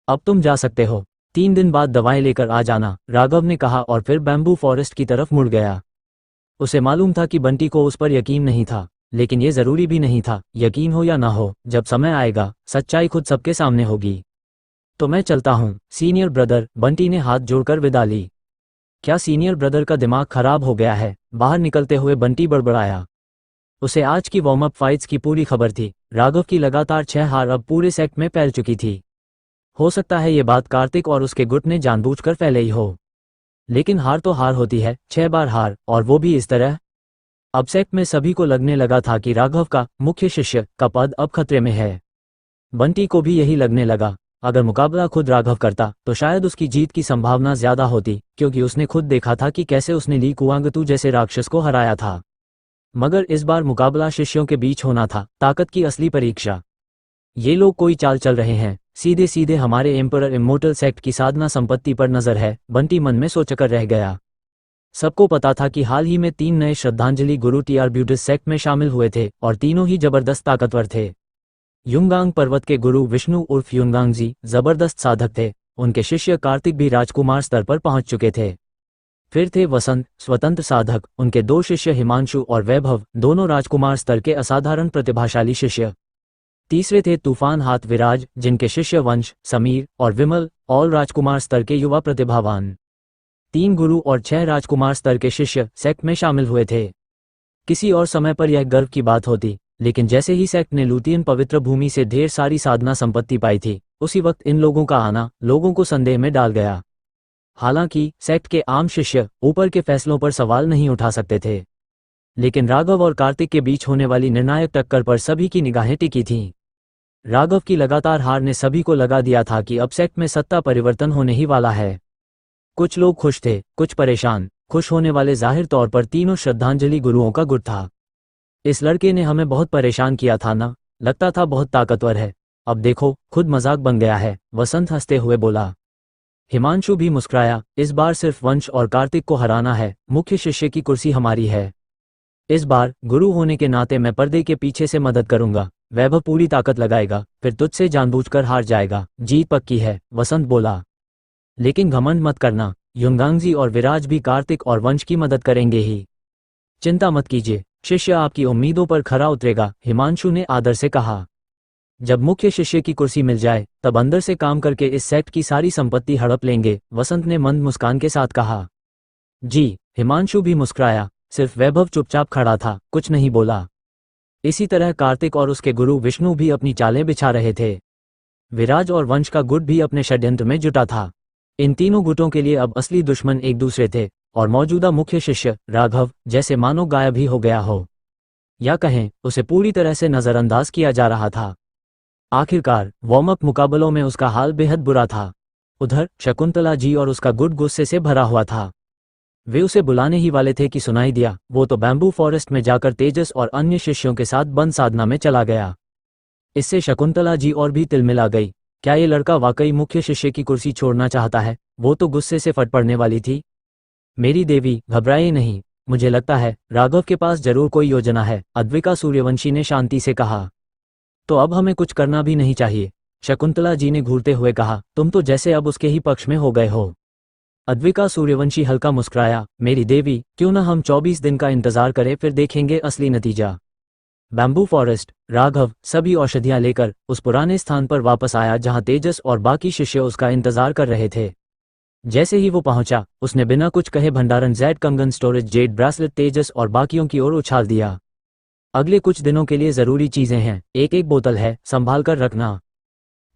अब तुम जा सकते हो, 3 दिन बाद दवाएं लेकर आ जाना, राघव ने कहा और फिर बैम्बू फॉरेस्ट की तरफ मुड़ गया। उसे मालूम था कि बंटी को उस पर यकीन नहीं था, लेकिन ये जरूरी भी नहीं था। यकीन हो या ना हो, जब समय आएगा सच्चाई खुद सबके सामने होगी। तो मैं चलता हूँ सीनियर ब्रदर, बंटी ने हाथ जोड़कर विदा ली। क्या सीनियर ब्रदर का दिमाग खराब हो गया है? बाहर निकलते हुए बंटी बड़बड़ाया। उसे आज की वार्म अप फाइट्स की पूरी खबर थी। राघव की लगातार 6 हार अब पूरे सेक्ट में फैल चुकी थी। हो सकता है ये बात कार्तिक और उसके गुट ने जानबूझकर फैले ही हो, लेकिन हार तो हार होती है, 6 बार हार, और वो भी इस तरह। अब सेक्ट में सभी को लगने लगा था कि राघव का मुख्य शिष्य का पद अब खतरे में है। बंटी को भी यही लगने लगा। अगर मुकाबला खुद राघव करता तो शायद उसकी जीत की संभावना ज्यादा होती, क्योंकि उसने खुद देखा था कि कैसे उसने ली कुआंगतू जैसे राक्षस को हराया था। मगर इस बार मुकाबला शिष्यों के बीच होना था, ताकत की असली परीक्षा। ये लोग कोई चाल चल रहे हैं, सीधे सीधे हमारे एम्परर इमोर्टल सेक्ट की साधना संपत्ति पर नजर है, बंटी मन में सोचकर रह गया। सबको पता था कि हाल ही में 3 नए श्रद्धांजलि गुरु टीआर सेक्ट में शामिल हुए थे और तीनों ही जबरदस्त ताकतवर थे। युंगांग पर्वत के गुरु विष्णु उर्फ युंगांग जी जबरदस्त साधक थे, उनके शिष्य कार्तिक भी राजकुमार स्तर पर पहुंच चुके थे। फिर थे वसंत, स्वतंत्र साधक, उनके 2 शिष्य हिमांशु और वैभव, दोनों राजकुमार स्तर के असाधारण प्रतिभाशाली शिष्य। तीसरे थे तूफान हाथ विराज, जिनके शिष्य वंश, समीर और विमल, ऑल राजकुमार स्तर के युवा प्रतिभावान। 3 गुरु और 6 राजकुमार स्तर के शिष्य सेक्ट में शामिल हुए थे। किसी और समय पर यह गर्व की बात होती, लेकिन जैसे ही सेक्ट ने लूथियन पवित्र भूमि से ढेर सारी साधना संपत्ति पाई थी, उसी वक्त इन लोगों का आना लोगों को संदेह में डाल गया। हालांकि सेक्ट के आम शिष्य ऊपर के फैसलों पर सवाल नहीं उठा सकते थे, लेकिन राघव और कार्तिक के बीच होने वाली निर्णायक टक्कर पर सभी की निगाहें टिकी थीं। राघव की लगातार हार ने सभी को लगा दिया था कि अब सेक्ट में सत्ता परिवर्तन होने ही वाला है। कुछ लोग खुश थे, कुछ परेशान। खुश होने वाले जाहिर तौर पर तीनों श्रद्धांजलि गुरुओं का गुट था। इस लड़के ने हमें बहुत परेशान किया था ना, लगता था बहुत ताकतवर है, अब देखो खुद मजाक बन गया है, वसंत हंसते हुए बोला। हिमांशु भी मुस्कुराया, इस बार सिर्फ वंश और कार्तिक को हराना है, मुख्य शिष्य की कुर्सी हमारी है। इस बार गुरु होने के नाते मैं पर्दे के पीछे से मदद करूंगा। वैभव पूरी ताकत लगाएगा, फिर तुझसे जानबूझकर हार जाएगा, जीत पक्की है, वसंत बोला। लेकिन घमंड मत करना, युंगांगजी और विराज भी कार्तिक और वंश की मदद करेंगे ही। चिंता मत कीजिए, शिष्य आपकी उम्मीदों पर खरा उतरेगा, हिमांशु ने आदर से कहा। जब मुख्य शिष्य की कुर्सी मिल जाए तब अंदर से काम करके इस सेक्ट की सारी संपत्ति हड़प लेंगे, वसंत ने मंद मुस्कान के साथ कहा। जी, हिमांशु भी मुस्कुराया, सिर्फ वैभव चुपचाप खड़ा था, कुछ नहीं बोला। इसी तरह कार्तिक और उसके गुरु विष्णु भी अपनी चालें बिछा रहे थे। विराज और वंश का गुट भी अपने षड्यंत्र में जुटा था। इन तीनों गुटों के लिए अब असली दुश्मन एक दूसरे थे, और मौजूदा मुख्य शिष्य राघव जैसे मानो गायब ही हो गया हो, या कहें उसे पूरी तरह से नजरअंदाज किया जा रहा था। आखिरकार वार्म अप मुकाबलों में उसका हाल बेहद बुरा था। उधर शकुंतला जी और उसका गुट गुस्से से भरा हुआ था। वे उसे बुलाने ही वाले थे कि सुनाई दिया, वो तो बैम्बू फॉरेस्ट में जाकर तेजस और अन्य शिष्यों के साथ बंद साधना में चला गया। इससे शकुंतला जी और भी तिलमिला गई। क्या ये लड़का वाकई मुख्य शिष्य की कुर्सी छोड़ना चाहता है? वो तो गुस्से से फट पड़ने वाली थी। मेरी देवी, घबराइए नहीं, मुझे लगता है राघव के पास जरूर कोई योजना है, अद्विका सूर्यवंशी ने शांति से कहा। तो अब हमें कुछ करना भी नहीं चाहिए, शकुंतला जी ने घूरते हुए कहा। तुम तो जैसे अब उसके ही पक्ष में हो गए हो। अद्विका सूर्यवंशी हल्का मुस्कुराया। मेरी देवी, क्यों ना हम 24 दिन का इंतजार करें, फिर देखेंगे असली नतीजा। बैम्बू फॉरेस्ट, राघव सभी औषधियां लेकर उस पुराने स्थान पर वापस आया जहां तेजस और बाकी शिष्य उसका इंतजार कर रहे थे। जैसे ही वो पहुंचा, उसने बिना कुछ कहे भंडारण जेड कंगन स्टोरेज जेड ब्रासलेट तेजस और बाकियों की ओर उछाल दिया। अगले कुछ दिनों के लिए जरूरी चीजें हैं, एक एक बोतल है, संभाल कर रखना।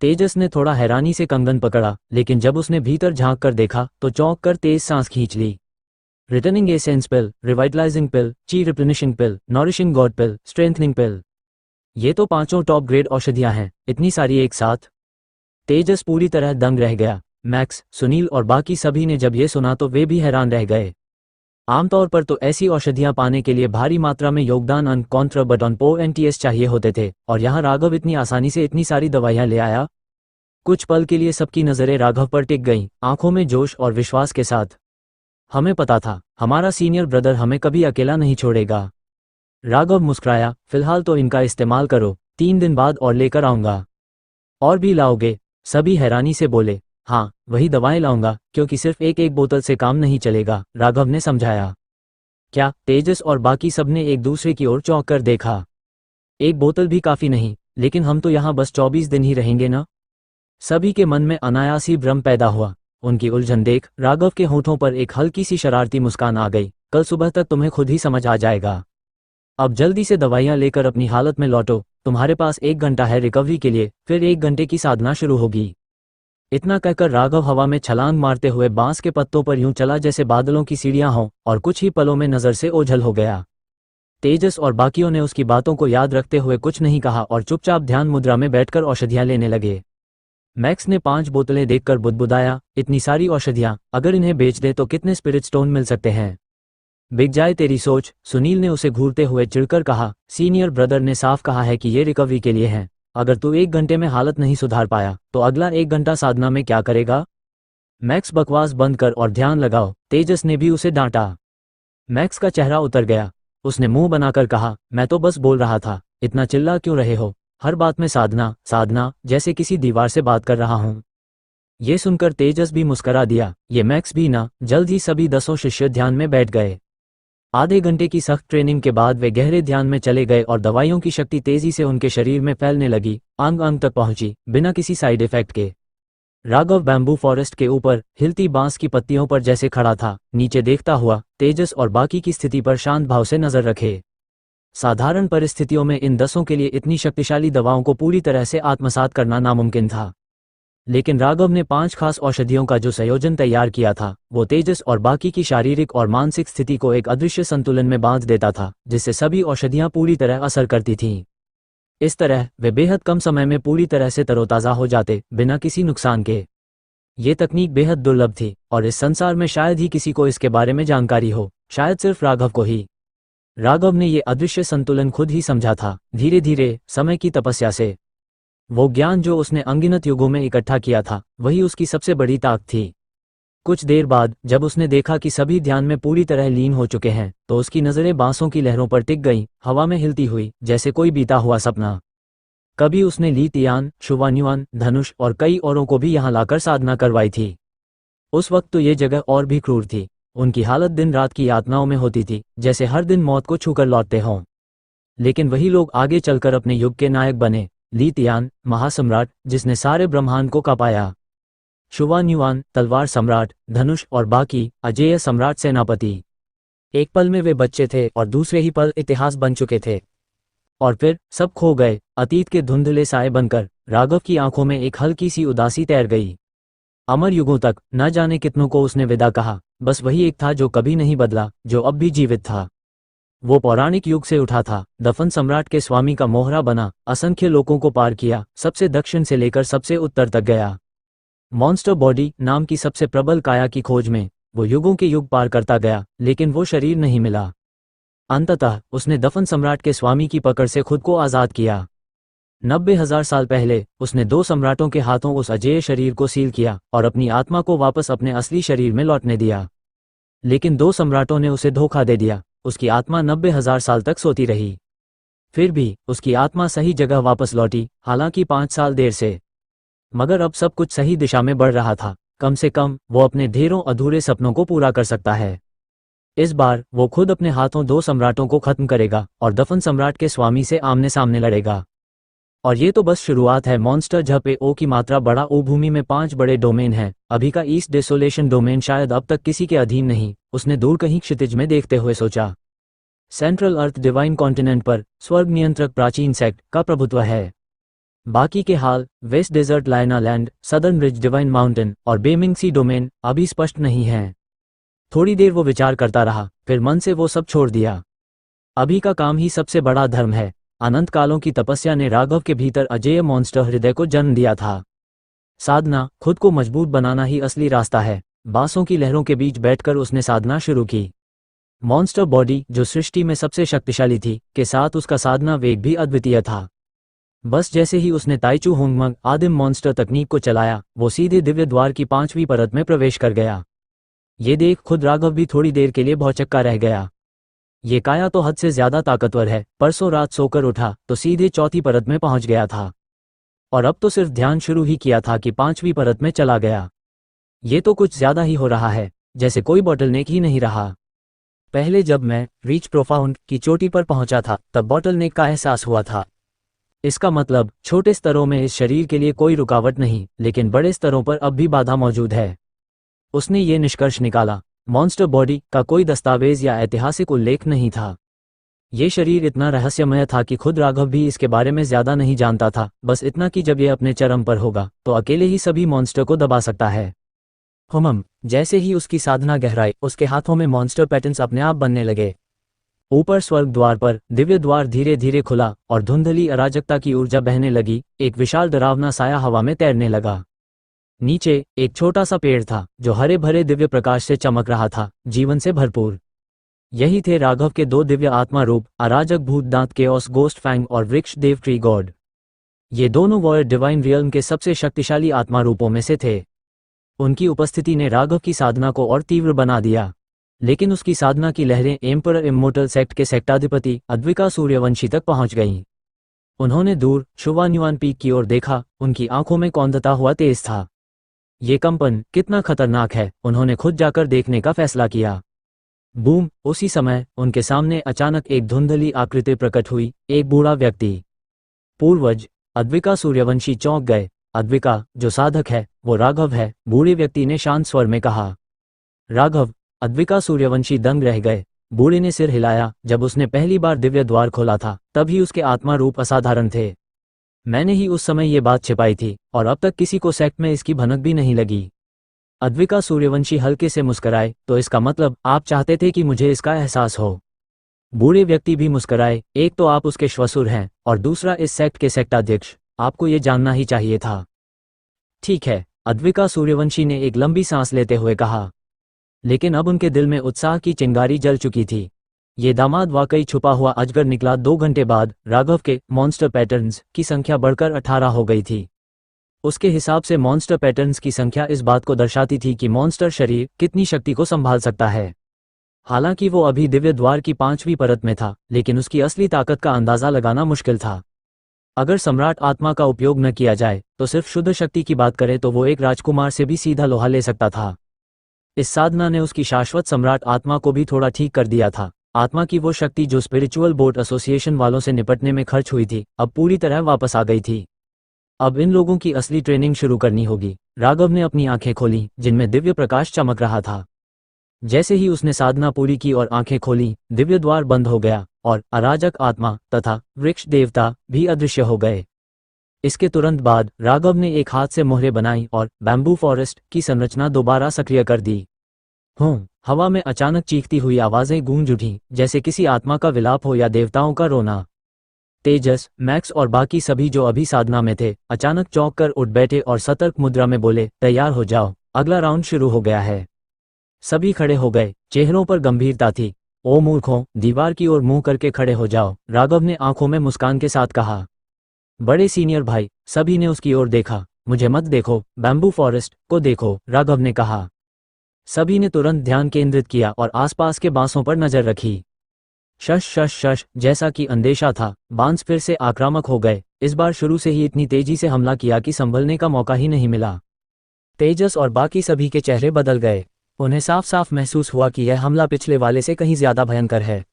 तेजस ने थोड़ा हैरानी से कंगन पकड़ा, लेकिन जब उसने भीतर झांक कर देखा तो चौंक कर तेज सांस खींच ली। रिटर्निंग एसेंस पिल, रिवाइटलाइजिंग पिल, ची रिप्लेनिशिंग पिल, नॉरिशिंग गॉड पिल, स्ट्रेंथनिंग पिल, ये तो 5 टॉप ग्रेड औषधियां हैं, इतनी सारी एक साथ? तेजस पूरी तरह दंग रह गया। मैक्स, सुनील और बाकी सभी ने जब ये सुना तो वे भी हैरान रह गए। आमतौर पर तो ऐसी औषधियां पाने के लिए भारी मात्रा में योगदान अन कॉन्ट्रा बटन पो एनटीएस चाहिए होते थे, और यहाँ राघव इतनी आसानी से इतनी सारी दवाइयां ले आया। कुछ पल के लिए सबकी नजरें राघव पर टिक गईं, आंखों में जोश और विश्वास के साथ। हमें पता था, हमारा सीनियर ब्रदर हमें कभी अकेला नहीं छोड़ेगा। राघव मुस्कुराया। फिलहाल तो इनका इस्तेमाल करो, 3 दिन बाद और लेकर आऊंगा। और भी लाओगे? सभी हैरानी से बोले। हाँ, वही दवाएं लाऊंगा, क्योंकि सिर्फ एक एक बोतल से काम नहीं चलेगा, राघव ने समझाया। क्या? तेजस और बाकी सबने एक दूसरे की ओर चौंक कर देखा। एक बोतल भी काफी नहीं, लेकिन हम तो यहाँ बस 24 दिन ही रहेंगे ना? सभी के मन में अनायास ही भ्रम पैदा हुआ। उनकी उलझन देख राघव के होठों पर एक हल्की सी शरारती मुस्कान आ गई। कल सुबह तक तुम्हें खुद ही समझ आ जाएगा। अब जल्दी से दवाइयां लेकर अपनी हालत में लौटो, तुम्हारे पास 1 घंटा है रिकवरी के लिए, फिर 1 घंटे की साधना शुरू होगी। इतना कहकर राघव हवा में छलांग मारते हुए बांस के पत्तों पर यूं चला जैसे बादलों की सीढ़ियां हों, और कुछ ही पलों में नजर से ओझल हो गया। तेजस और बाकियों ने उसकी बातों को याद रखते हुए कुछ नहीं कहा और चुपचाप ध्यान मुद्रा में बैठकर औषधियां लेने लगे। मैक्स ने 5 बोतलें देखकर बुदबुदाया, इतनी सारी औषधियां, अगर इन्हें बेच दे तो कितने स्पिरिट स्टोन मिल सकते हैं? बिक जाए तेरी सोच, सुनील ने उसे घूरते हुए चिढ़कर कहा। सीनियर ब्रदर ने साफ कहा है कि ये रिकवरी के लिए हैं, अगर तू 1 घंटे में हालत नहीं सुधार पाया तो अगला 1 घंटा साधना में क्या करेगा? मैक्स बकवास बंद कर और ध्यान लगाओ, तेजस ने भी उसे डांटा। मैक्स का चेहरा उतर गया। उसने मुंह बनाकर कहा, मैं तो बस बोल रहा था, इतना चिल्ला क्यों रहे हो? हर बात में साधना साधना, जैसे किसी दीवार से बात कर रहा हूं। ये सुनकर तेजस भी मुस्करा दिया। ये मैक्स भी ना। जल्द ही सभी 10 शिष्य ध्यान में बैठ गए। आधे घंटे की सख्त ट्रेनिंग के बाद वे गहरे ध्यान में चले गए और दवाइयों की शक्ति तेजी से उनके शरीर में फैलने लगी, अंग अंग तक पहुंची, बिना किसी साइड इफेक्ट के। राघव बैम्बू फॉरेस्ट के ऊपर हिलती बांस की पत्तियों पर जैसे खड़ा था, नीचे देखता हुआ, तेजस और बाकी की स्थिति पर शांत भाव से नजर रखे। साधारण परिस्थितियों में इन 10 के लिए इतनी शक्तिशाली दवाओं को पूरी तरह से आत्मसात करना नामुमकिन था। लेकिन राघव ने 5 खास औषधियों का जो संयोजन तैयार किया था, वो तेजस और बाकी की शारीरिक और मानसिक स्थिति को एक अदृश्य संतुलन में बांध देता था, जिससे सभी औषधियां पूरी तरह असर करती थीं। इस तरह वे बेहद कम समय में पूरी तरह से तरोताज़ा हो जाते, बिना किसी नुकसान के। ये तकनीक बेहद दुर्लभ थी और इस संसार में शायद ही किसी को इसके बारे में जानकारी हो, शायद सिर्फ राघव को ही। राघव ने ये अदृश्य संतुलन खुद ही समझा था, धीरे धीरे, समय की तपस्या से। वो ज्ञान जो उसने अनगिनत युगों में इकट्ठा किया था, वही उसकी सबसे बड़ी ताकत थी। कुछ देर बाद जब उसने देखा कि सभी ध्यान में पूरी तरह लीन हो चुके हैं, तो उसकी नज़रें बांसों की लहरों पर टिक गईं, हवा में हिलती हुई, जैसे कोई बीता हुआ सपना। कभी उसने ली तियान, शुवान्युआन, धनुष और कई औरों को भी यहाँ लाकर साधना करवाई थी। उस वक्त तो ये जगह और भी क्रूर थी। उनकी हालत दिन रात की यातनाओं में होती थी, जैसे हर दिन मौत को छूकर लौटते हों। लेकिन वही लोग आगे चलकर अपने युग के नायक बने। ली तियान, महासम्राट, जिसने सारे ब्रह्मांड को कापाया। शुवान्युआन, तलवार सम्राट, धनुष और बाकी, अजेय सम्राट, सेनापति। एक पल में वे बच्चे थे और दूसरे ही पल इतिहास बन चुके थे। और फिर सब खो गए, अतीत के धुंधले साए बनकर। राघव की आंखों में एक हल्की सी उदासी तैर गई। अमर युगों तक न जाने कितनों को उसने विदा कहा, बस वही एक था जो कभी नहीं बदला, जो अब भी जीवित था। वो पौराणिक युग से उठा था, दफन सम्राट के स्वामी का मोहरा बना, असंख्य लोगों को पार किया, सबसे दक्षिण से लेकर सबसे उत्तर तक गया। मॉन्स्टर बॉडी नाम की सबसे प्रबल काया की खोज में वो युगों के युग पार करता गया, लेकिन वो शरीर नहीं मिला। अंततः उसने दफन सम्राट के स्वामी की पकड़ से खुद को आज़ाद किया। 90,000 साल पहले उसने 2 सम्राटों के हाथों उस अजेय शरीर को सील किया और अपनी आत्मा को वापस अपने असली शरीर में लौटने दिया। लेकिन 2 सम्राटों ने उसे धोखा दे दिया। उसकी आत्मा 90,000 साल तक सोती रही। फिर भी उसकी आत्मा सही जगह वापस लौटी, हालांकि 5 साल देर से। मगर अब सब कुछ सही दिशा में बढ़ रहा था। कम से कम वो अपने ढेरों अधूरे सपनों को पूरा कर सकता है। इस बार वो खुद अपने हाथों 2 सम्राटों को खत्म करेगा और दफन सम्राट के स्वामी से आमने सामने लड़ेगा। और ये तो बस शुरुआत है। मॉन्स्टर झपे ओ की मात्रा बड़ा ओ भूमि में 5 बड़े डोमेन हैं। अभी का ईस्ट डेसोलेशन डोमेन शायद अब तक किसी के अधीन नहीं, उसने दूर कहीं क्षितिज में देखते हुए सोचा। सेंट्रल अर्थ डिवाइन कॉन्टिनेंट पर स्वर्ग नियंत्रक प्राचीन सेक्ट का प्रभुत्व है। बाकी के हाल वेस्ट डेजर्ट, लायना land, southern ridge, divine mountain और बेमिंग सी डोमेन अभी स्पष्ट नहीं हैं। थोड़ी देर वो विचार करता रहा, फिर मन से वो सब छोड़ दिया। अभी का काम ही सबसे बड़ा धर्म है। अनंत कालों की तपस्या ने राघव के भीतर अजेय मॉन्स्टर हृदय को जन्म दिया था। साधना, खुद को मजबूत बनाना ही असली रास्ता है। बांसों की लहरों के बीच बैठकर उसने साधना शुरू की। मॉन्स्टर बॉडी, जो सृष्टि में सबसे शक्तिशाली थी, के साथ उसका साधना वेग भी अद्वितीय था। बस जैसे ही उसने ताइचू होंगमंग आदिम मॉन्स्टर तकनीक को चलाया, वो सीधे दिव्य द्वार की 5वीं परत में प्रवेश कर गया। ये देख खुद राघव भी थोड़ी देर के लिए भौचक्का रह गया। ये काया तो हद से ज्यादा ताकतवर है। परसों रात सोकर उठा तो सीधे 4थी परत में पहुंच गया था, और अब तो सिर्फ ध्यान शुरू ही किया था कि 5वीं परत में चला गया। ये तो कुछ ज्यादा ही हो रहा है, जैसे कोई बॉटलनेक ही नहीं रहा। पहले जब मैं रीच प्रोफाउंड की चोटी पर पहुंचा था, तब बॉटलनेक का एहसास हुआ था। इसका मतलब छोटे स्तरों में इस शरीर के लिए कोई रुकावट नहीं, लेकिन बड़े स्तरों पर अब भी बाधा मौजूद है। उसने ये निष्कर्ष निकाला, मॉन्स्टर बॉडी का कोई दस्तावेज या ऐतिहासिक उल्लेख नहीं था। ये शरीर इतना रहस्यमय था कि खुद राघव भी इसके बारे में ज्यादा नहीं जानता था, बस इतना कि जब ये अपने चरम पर होगा तो अकेले ही सभी मॉन्स्टर को दबा सकता है। जैसे ही उसकी साधना गहराई, उसके हाथों में मॉन्स्टर पैटर्न्स अपने आप बनने लगे। ऊपर स्वर्ग द्वार पर दिव्य द्वार धीरे धीरे खुला और धुंधली अराजकता की ऊर्जा बहने लगी। एक विशाल डरावना साया हवा में तैरने लगा। नीचे एक छोटा सा पेड़ था जो हरे भरे दिव्य प्रकाश से चमक रहा था, जीवन से भरपूर। यही थे राघव के 2 दिव्य आत्मा रूप, अराजक भूत दांत केओस गोस्ट फैंग और वृक्ष देव ट्री गॉड। ये दोनों वॉयर डिवाइन रियल्म के सबसे शक्तिशाली आत्मा रूपों में से थे। उनकी उपस्थिति ने राघव की साधना को और तीव्र बना दिया, लेकिन उसकी साधना की लहरें एम्परर इमोर्टल सेक्ट के सेक्टाधिपति अद्विका सूर्यवंशी तक पहुंच गईं। उन्होंने दूर शुवान्युआन पीक की ओर देखा, उनकी आंखों में कौंधता हुआ तेज था। ये कंपन कितना खतरनाक है, उन्होंने खुद जाकर देखने का फैसला किया। बूम! उसी समय उनके सामने अचानक एक धुंधली आकृति प्रकट हुई, एक बूढ़ा व्यक्ति। पूर्वज अद्विका सूर्यवंशी चौंक गए। अद्विका, जो साधक है, वो राघव है, बूढ़े व्यक्ति ने शांत स्वर में कहा। राघव! अद्विका सूर्यवंशी दंग रह गए। बूढ़े ने सिर हिलाया। जब उसने पहली बार दिव्य द्वार खोला था, तभी उसके आत्मा रूप असाधारण थे। मैंने ही उस समय ये बात छिपाई थी, और अब तक किसी को सेक्ट में इसकी भनक भी नहीं लगी। अद्विका सूर्यवंशी हल्के से मुस्कराए। तो इसका मतलब आप चाहते थे कि मुझे इसका एहसास हो? बूढ़े व्यक्ति भी मुस्कराए। एक तो आप उसके श्वशुर हैं, और दूसरा इस सेक्ट के सेक्टाध्यक्ष। आपको ये जानना ही चाहिए था। ठीक है, अद्विका सूर्यवंशी ने एक लंबी सांस लेते हुए कहा। लेकिन अब उनके दिल में उत्साह की चिंगारी जल चुकी थी। ये दामाद वाकई छुपा हुआ अजगर निकला। 2 घंटे बाद राघव के मॉन्स्टर पैटर्न्स की संख्या बढ़कर 18 हो गई थी। उसके हिसाब से मॉन्स्टर पैटर्न्स की संख्या इस बात को दर्शाती थी कि मॉन्स्टर शरीर कितनी शक्ति को संभाल सकता है। हालांकि वो अभी दिव्य द्वार की 5वीं परत में था, लेकिन उसकी असली ताकत का अंदाजा लगाना मुश्किल था। अगर सम्राट आत्मा का उपयोग न किया जाए तो सिर्फ शुद्ध शक्ति की बात करें तो वो एक राजकुमार से भी सीधा लोहा ले सकता था। इस साधना ने उसकी शाश्वत सम्राट आत्मा को भी थोड़ा ठीक कर दिया था। आत्मा की वो शक्ति जो स्पिरिचुअल बोट एसोसिएशन वालों से निपटने में खर्च हुई थी, अब पूरी तरह वापस आ गई थी। अब इन लोगों की असली ट्रेनिंग शुरू करनी होगी। राघव ने अपनी आंखें खोली, जिनमें दिव्य प्रकाश चमक रहा था। जैसे ही उसने साधना पूरी की और आंखें खोली, दिव्य द्वार बंद हो गया और अराजक आत्मा तथा वृक्ष देवता भी अदृश्य हो गए। इसके तुरंत बाद राघव ने एक हाथ से मोहरें बनाई और बैम्बू फॉरेस्ट की संरचना दोबारा सक्रिय कर दी। हवा में अचानक चीखती हुई आवाजें गूंज उठीं, जैसे किसी आत्मा का विलाप हो या देवताओं का रोना। तेजस, मैक्स और बाकी सभी जो अभी साधना में थे, अचानक चौंक कर उठ बैठे और सतर्क मुद्रा में बोले, तैयार हो जाओ, अगला राउंड शुरू हो गया है। सभी खड़े हो गए। चेहरों पर गंभीरता थी। ओ मूर्खों, दीवार की ओर मुंह करके खड़े हो जाओ, राघव ने आंखों में मुस्कान के साथ कहा। बड़े सीनियर भाई, सभी ने उसकी ओर देखा। मुझे मत देखो, बैम्बू फॉरेस्ट को देखो, राघव ने कहा। सभी ने तुरंत ध्यान केंद्रित किया और आसपास के बांसों पर नजर रखी। शश शश शश, जैसा कि अंदेशा था, बांस फिर से आक्रामक हो गए। इस बार शुरू से ही इतनी तेजी से हमला किया कि संभलने का मौका ही नहीं मिला। तेजस और बाकी सभी के चेहरे बदल गए। उन्हें साफ साफ महसूस हुआ कि यह हमला पिछले वाले से कहीं ज्यादा भयंकर है।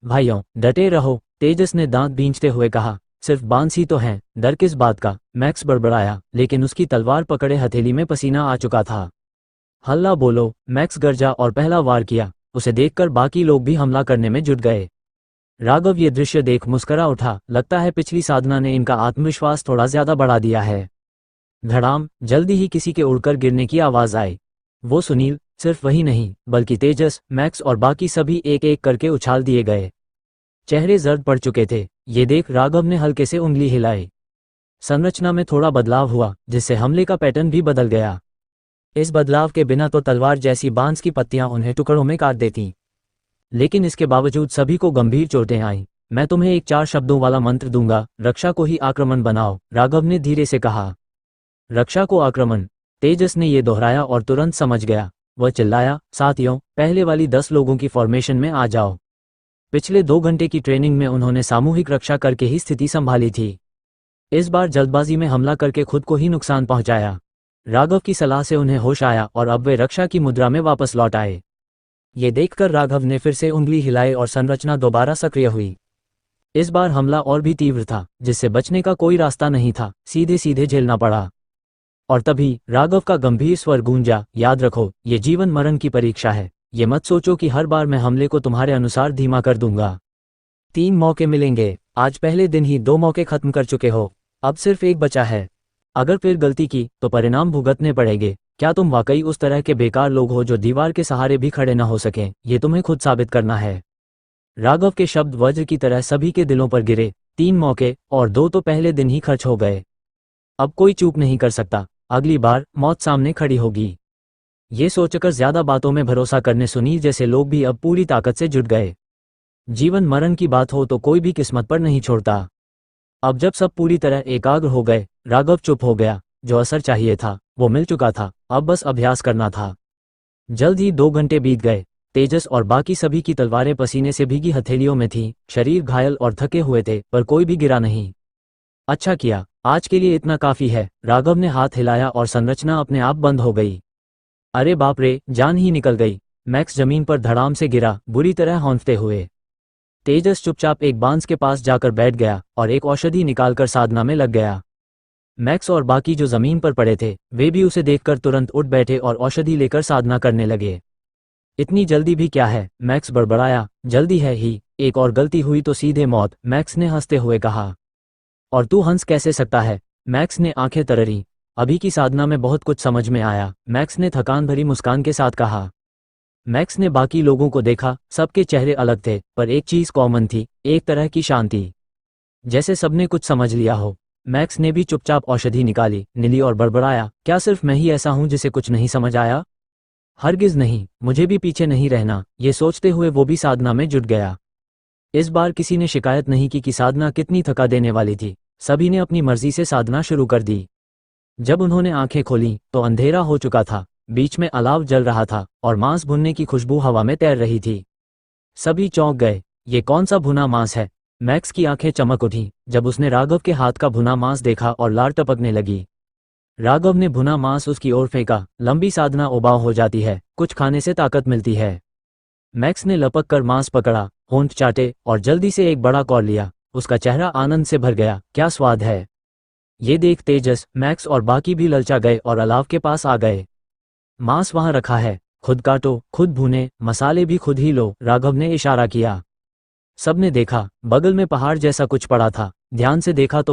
भाइयों, डटे रहो, तेजस ने दांत बींचते हुए कहा। सिर्फ बांस ही तो हैं, डर किस बात का? मैक्स बड़बड़ाया, लेकिन उसकी तलवार पकड़े हथेली में पसीना आ चुका था। हल्ला बोलो, मैक्स गरजा और पहला वार किया। उसे देखकर बाकी लोग भी हमला करने में जुट गए। राघव ये दृश्य देख मुस्करा उठा। लगता है पिछली साधना ने इनका आत्मविश्वास थोड़ा ज्यादा बढ़ा दिया है। धड़ाम! जल्दी ही किसी के उड़कर गिरने की आवाज आई। वो सुनील, सिर्फ वही नहीं, बल्कि तेजस, मैक्स और बाकी सभी एक एक करके उछाल दिए गए। चेहरे जर्द पड़ चुके थे। ये देख राघव ने हल्के से उंगली हिलाई। संरचना में थोड़ा बदलाव हुआ, जिससे हमले का पैटर्न भी बदल गया। इस बदलाव के बिना तो तलवार जैसी बांस की पत्तियां उन्हें टुकड़ों में काट देती, लेकिन इसके बावजूद सभी को गंभीर चोटें आईं। मैं तुम्हें एक 4 शब्दों वाला मंत्र दूंगा, रक्षा को ही आक्रमण बनाओ, राघव ने धीरे से कहा। रक्षा को आक्रमण? तेजस ने ये दोहराया और तुरंत समझ गया। वह चिल्लाया, साथियों, पहले वाली 10 लोगों की फॉर्मेशन में आ जाओ। पिछले 2 घंटे की ट्रेनिंग में उन्होंने सामूहिक रक्षा करके ही स्थिति संभाली थी। इस बार जल्दबाजी में हमला करके खुद को ही नुकसान पहुंचाया। राघव की सलाह से उन्हें होश आया और अब वे रक्षा की मुद्रा में वापस लौट आए। ये देखकर राघव ने फिर से उंगली हिलाई और संरचना दोबारा सक्रिय हुई। इस बार हमला और भी तीव्र था, जिससे बचने का कोई रास्ता नहीं था, सीधे सीधे झेलना पड़ा। और तभी राघव का गंभीर स्वर गूंजा, याद रखो, ये जीवन मरण की परीक्षा है। ये मत सोचो कि हर बार मैं हमले को तुम्हारे अनुसार धीमा कर दूंगा। 3 मौके मिलेंगे। आज पहले दिन ही 2 मौके खत्म कर चुके हो, अब सिर्फ 1 बचा है। अगर फिर गलती की तो परिणाम भुगतने पड़ेंगे। क्या तुम वाकई उस तरह के बेकार लोग हो जो दीवार के सहारे भी खड़े न हो सकें? ये तुम्हें खुद साबित करना है। राघव के शब्द वज्र की तरह सभी के दिलों पर गिरे। 3 मौके, और 2 तो पहले दिन ही खर्च हो गए। अब कोई चूक नहीं कर सकता। अगली बार मौत सामने खड़ी होगी। ये सोचकर ज्यादा बातों में भरोसा करने सुनील जैसे लोग भी अब पूरी ताकत से जुट गए। जीवन मरण की बात हो तो कोई भी किस्मत पर नहीं छोड़ता। अब जब सब पूरी तरह एकाग्र हो गए, राघव चुप हो गया। जो असर चाहिए था वो मिल चुका था, अब बस अभ्यास करना था। जल्द ही 2 घंटे बीत गए। तेजस और बाकी सभी की तलवारें पसीने से भीगी हथेलियों में थीं, शरीर घायल और थके हुए थे, पर कोई भी गिरा नहीं। अच्छा किया, आज के लिए इतना काफी है। राघव ने हाथ हिलाया और संरचना अपने आप बंद हो गई। अरे बाप रे, जान ही निकल गई। मैक्स जमीन पर धड़ाम से गिरा, बुरी तरह हौंफते हुए। तेजस चुपचाप एक बांस के पास जाकर बैठ गया और एक औषधि निकालकर साधना में लग गया। मैक्स और बाकी जो जमीन पर पड़े थे, वे भी उसे देखकर तुरंत उठ बैठे और औषधि लेकर साधना करने लगे। इतनी जल्दी भी क्या है, मैक्स बड़बड़ाया। जल्दी है ही, एक और गलती हुई तो सीधे मौत, मैक्स ने हंसते हुए कहा। और तू हंस कैसे सकता है? मैक्स ने आंखें तररी। अभी की साधना में बहुत कुछ समझ में आया, मैक्स ने थकान भरी मुस्कान के साथ कहा। मैक्स ने बाकी लोगों को देखा, सबके चेहरे अलग थे, पर एक चीज कॉमन थी, एक तरह की शांति। जैसे सबने कुछ समझ लिया हो। मैक्स ने भी चुपचाप औषधि निकाली, नीली और बड़बड़ाया, क्या सिर्फ मैं ही ऐसा हूं जिसे कुछ नहीं समझ आया? हरगिज नहीं, मुझे भी पीछे नहीं रहना। ये सोचते हुए वो भी साधना में जुट गया। इस बार किसी ने शिकायत नहीं की कि साधना कितनी थका देने वाली थी। सभी ने अपनी मर्जी से साधना शुरू कर दी। जब उन्होंने आंखें खोलीं तो अंधेरा हो चुका था, बीच में अलाव जल रहा था और मांस भुनने की खुशबू हवा में तैर रही थी। सभी चौंक गए, ये कौन सा भुना मांस है? मैक्स की आंखें चमक उठीं जब उसने राघव के हाथ का भुना मांस देखा और लार टपकने लगी। राघव ने भुना मांस उसकी ओर फेंका। लंबी साधना उबाऊ हो जाती है, कुछ खाने से ताकत मिलती है। मैक्स ने लपक कर मांस पकड़ा, होंठ चाटे और जल्दी से एक बड़ा कौर लिया। उसका चेहरा आनंद से भर गया। क्या स्वाद है! ये देख तेजस, मैक्स और बाकी भी ललचा गए और अलाव के पास आ गए। मांस वहां रखा है, खुद काटो, खुद भूने, मसाले भी खुद ही लो, राघव ने इशारा किया। सबने देखा, बगल में पहाड़ जैसा कुछ पड़ा था। ध्यान से देखा तो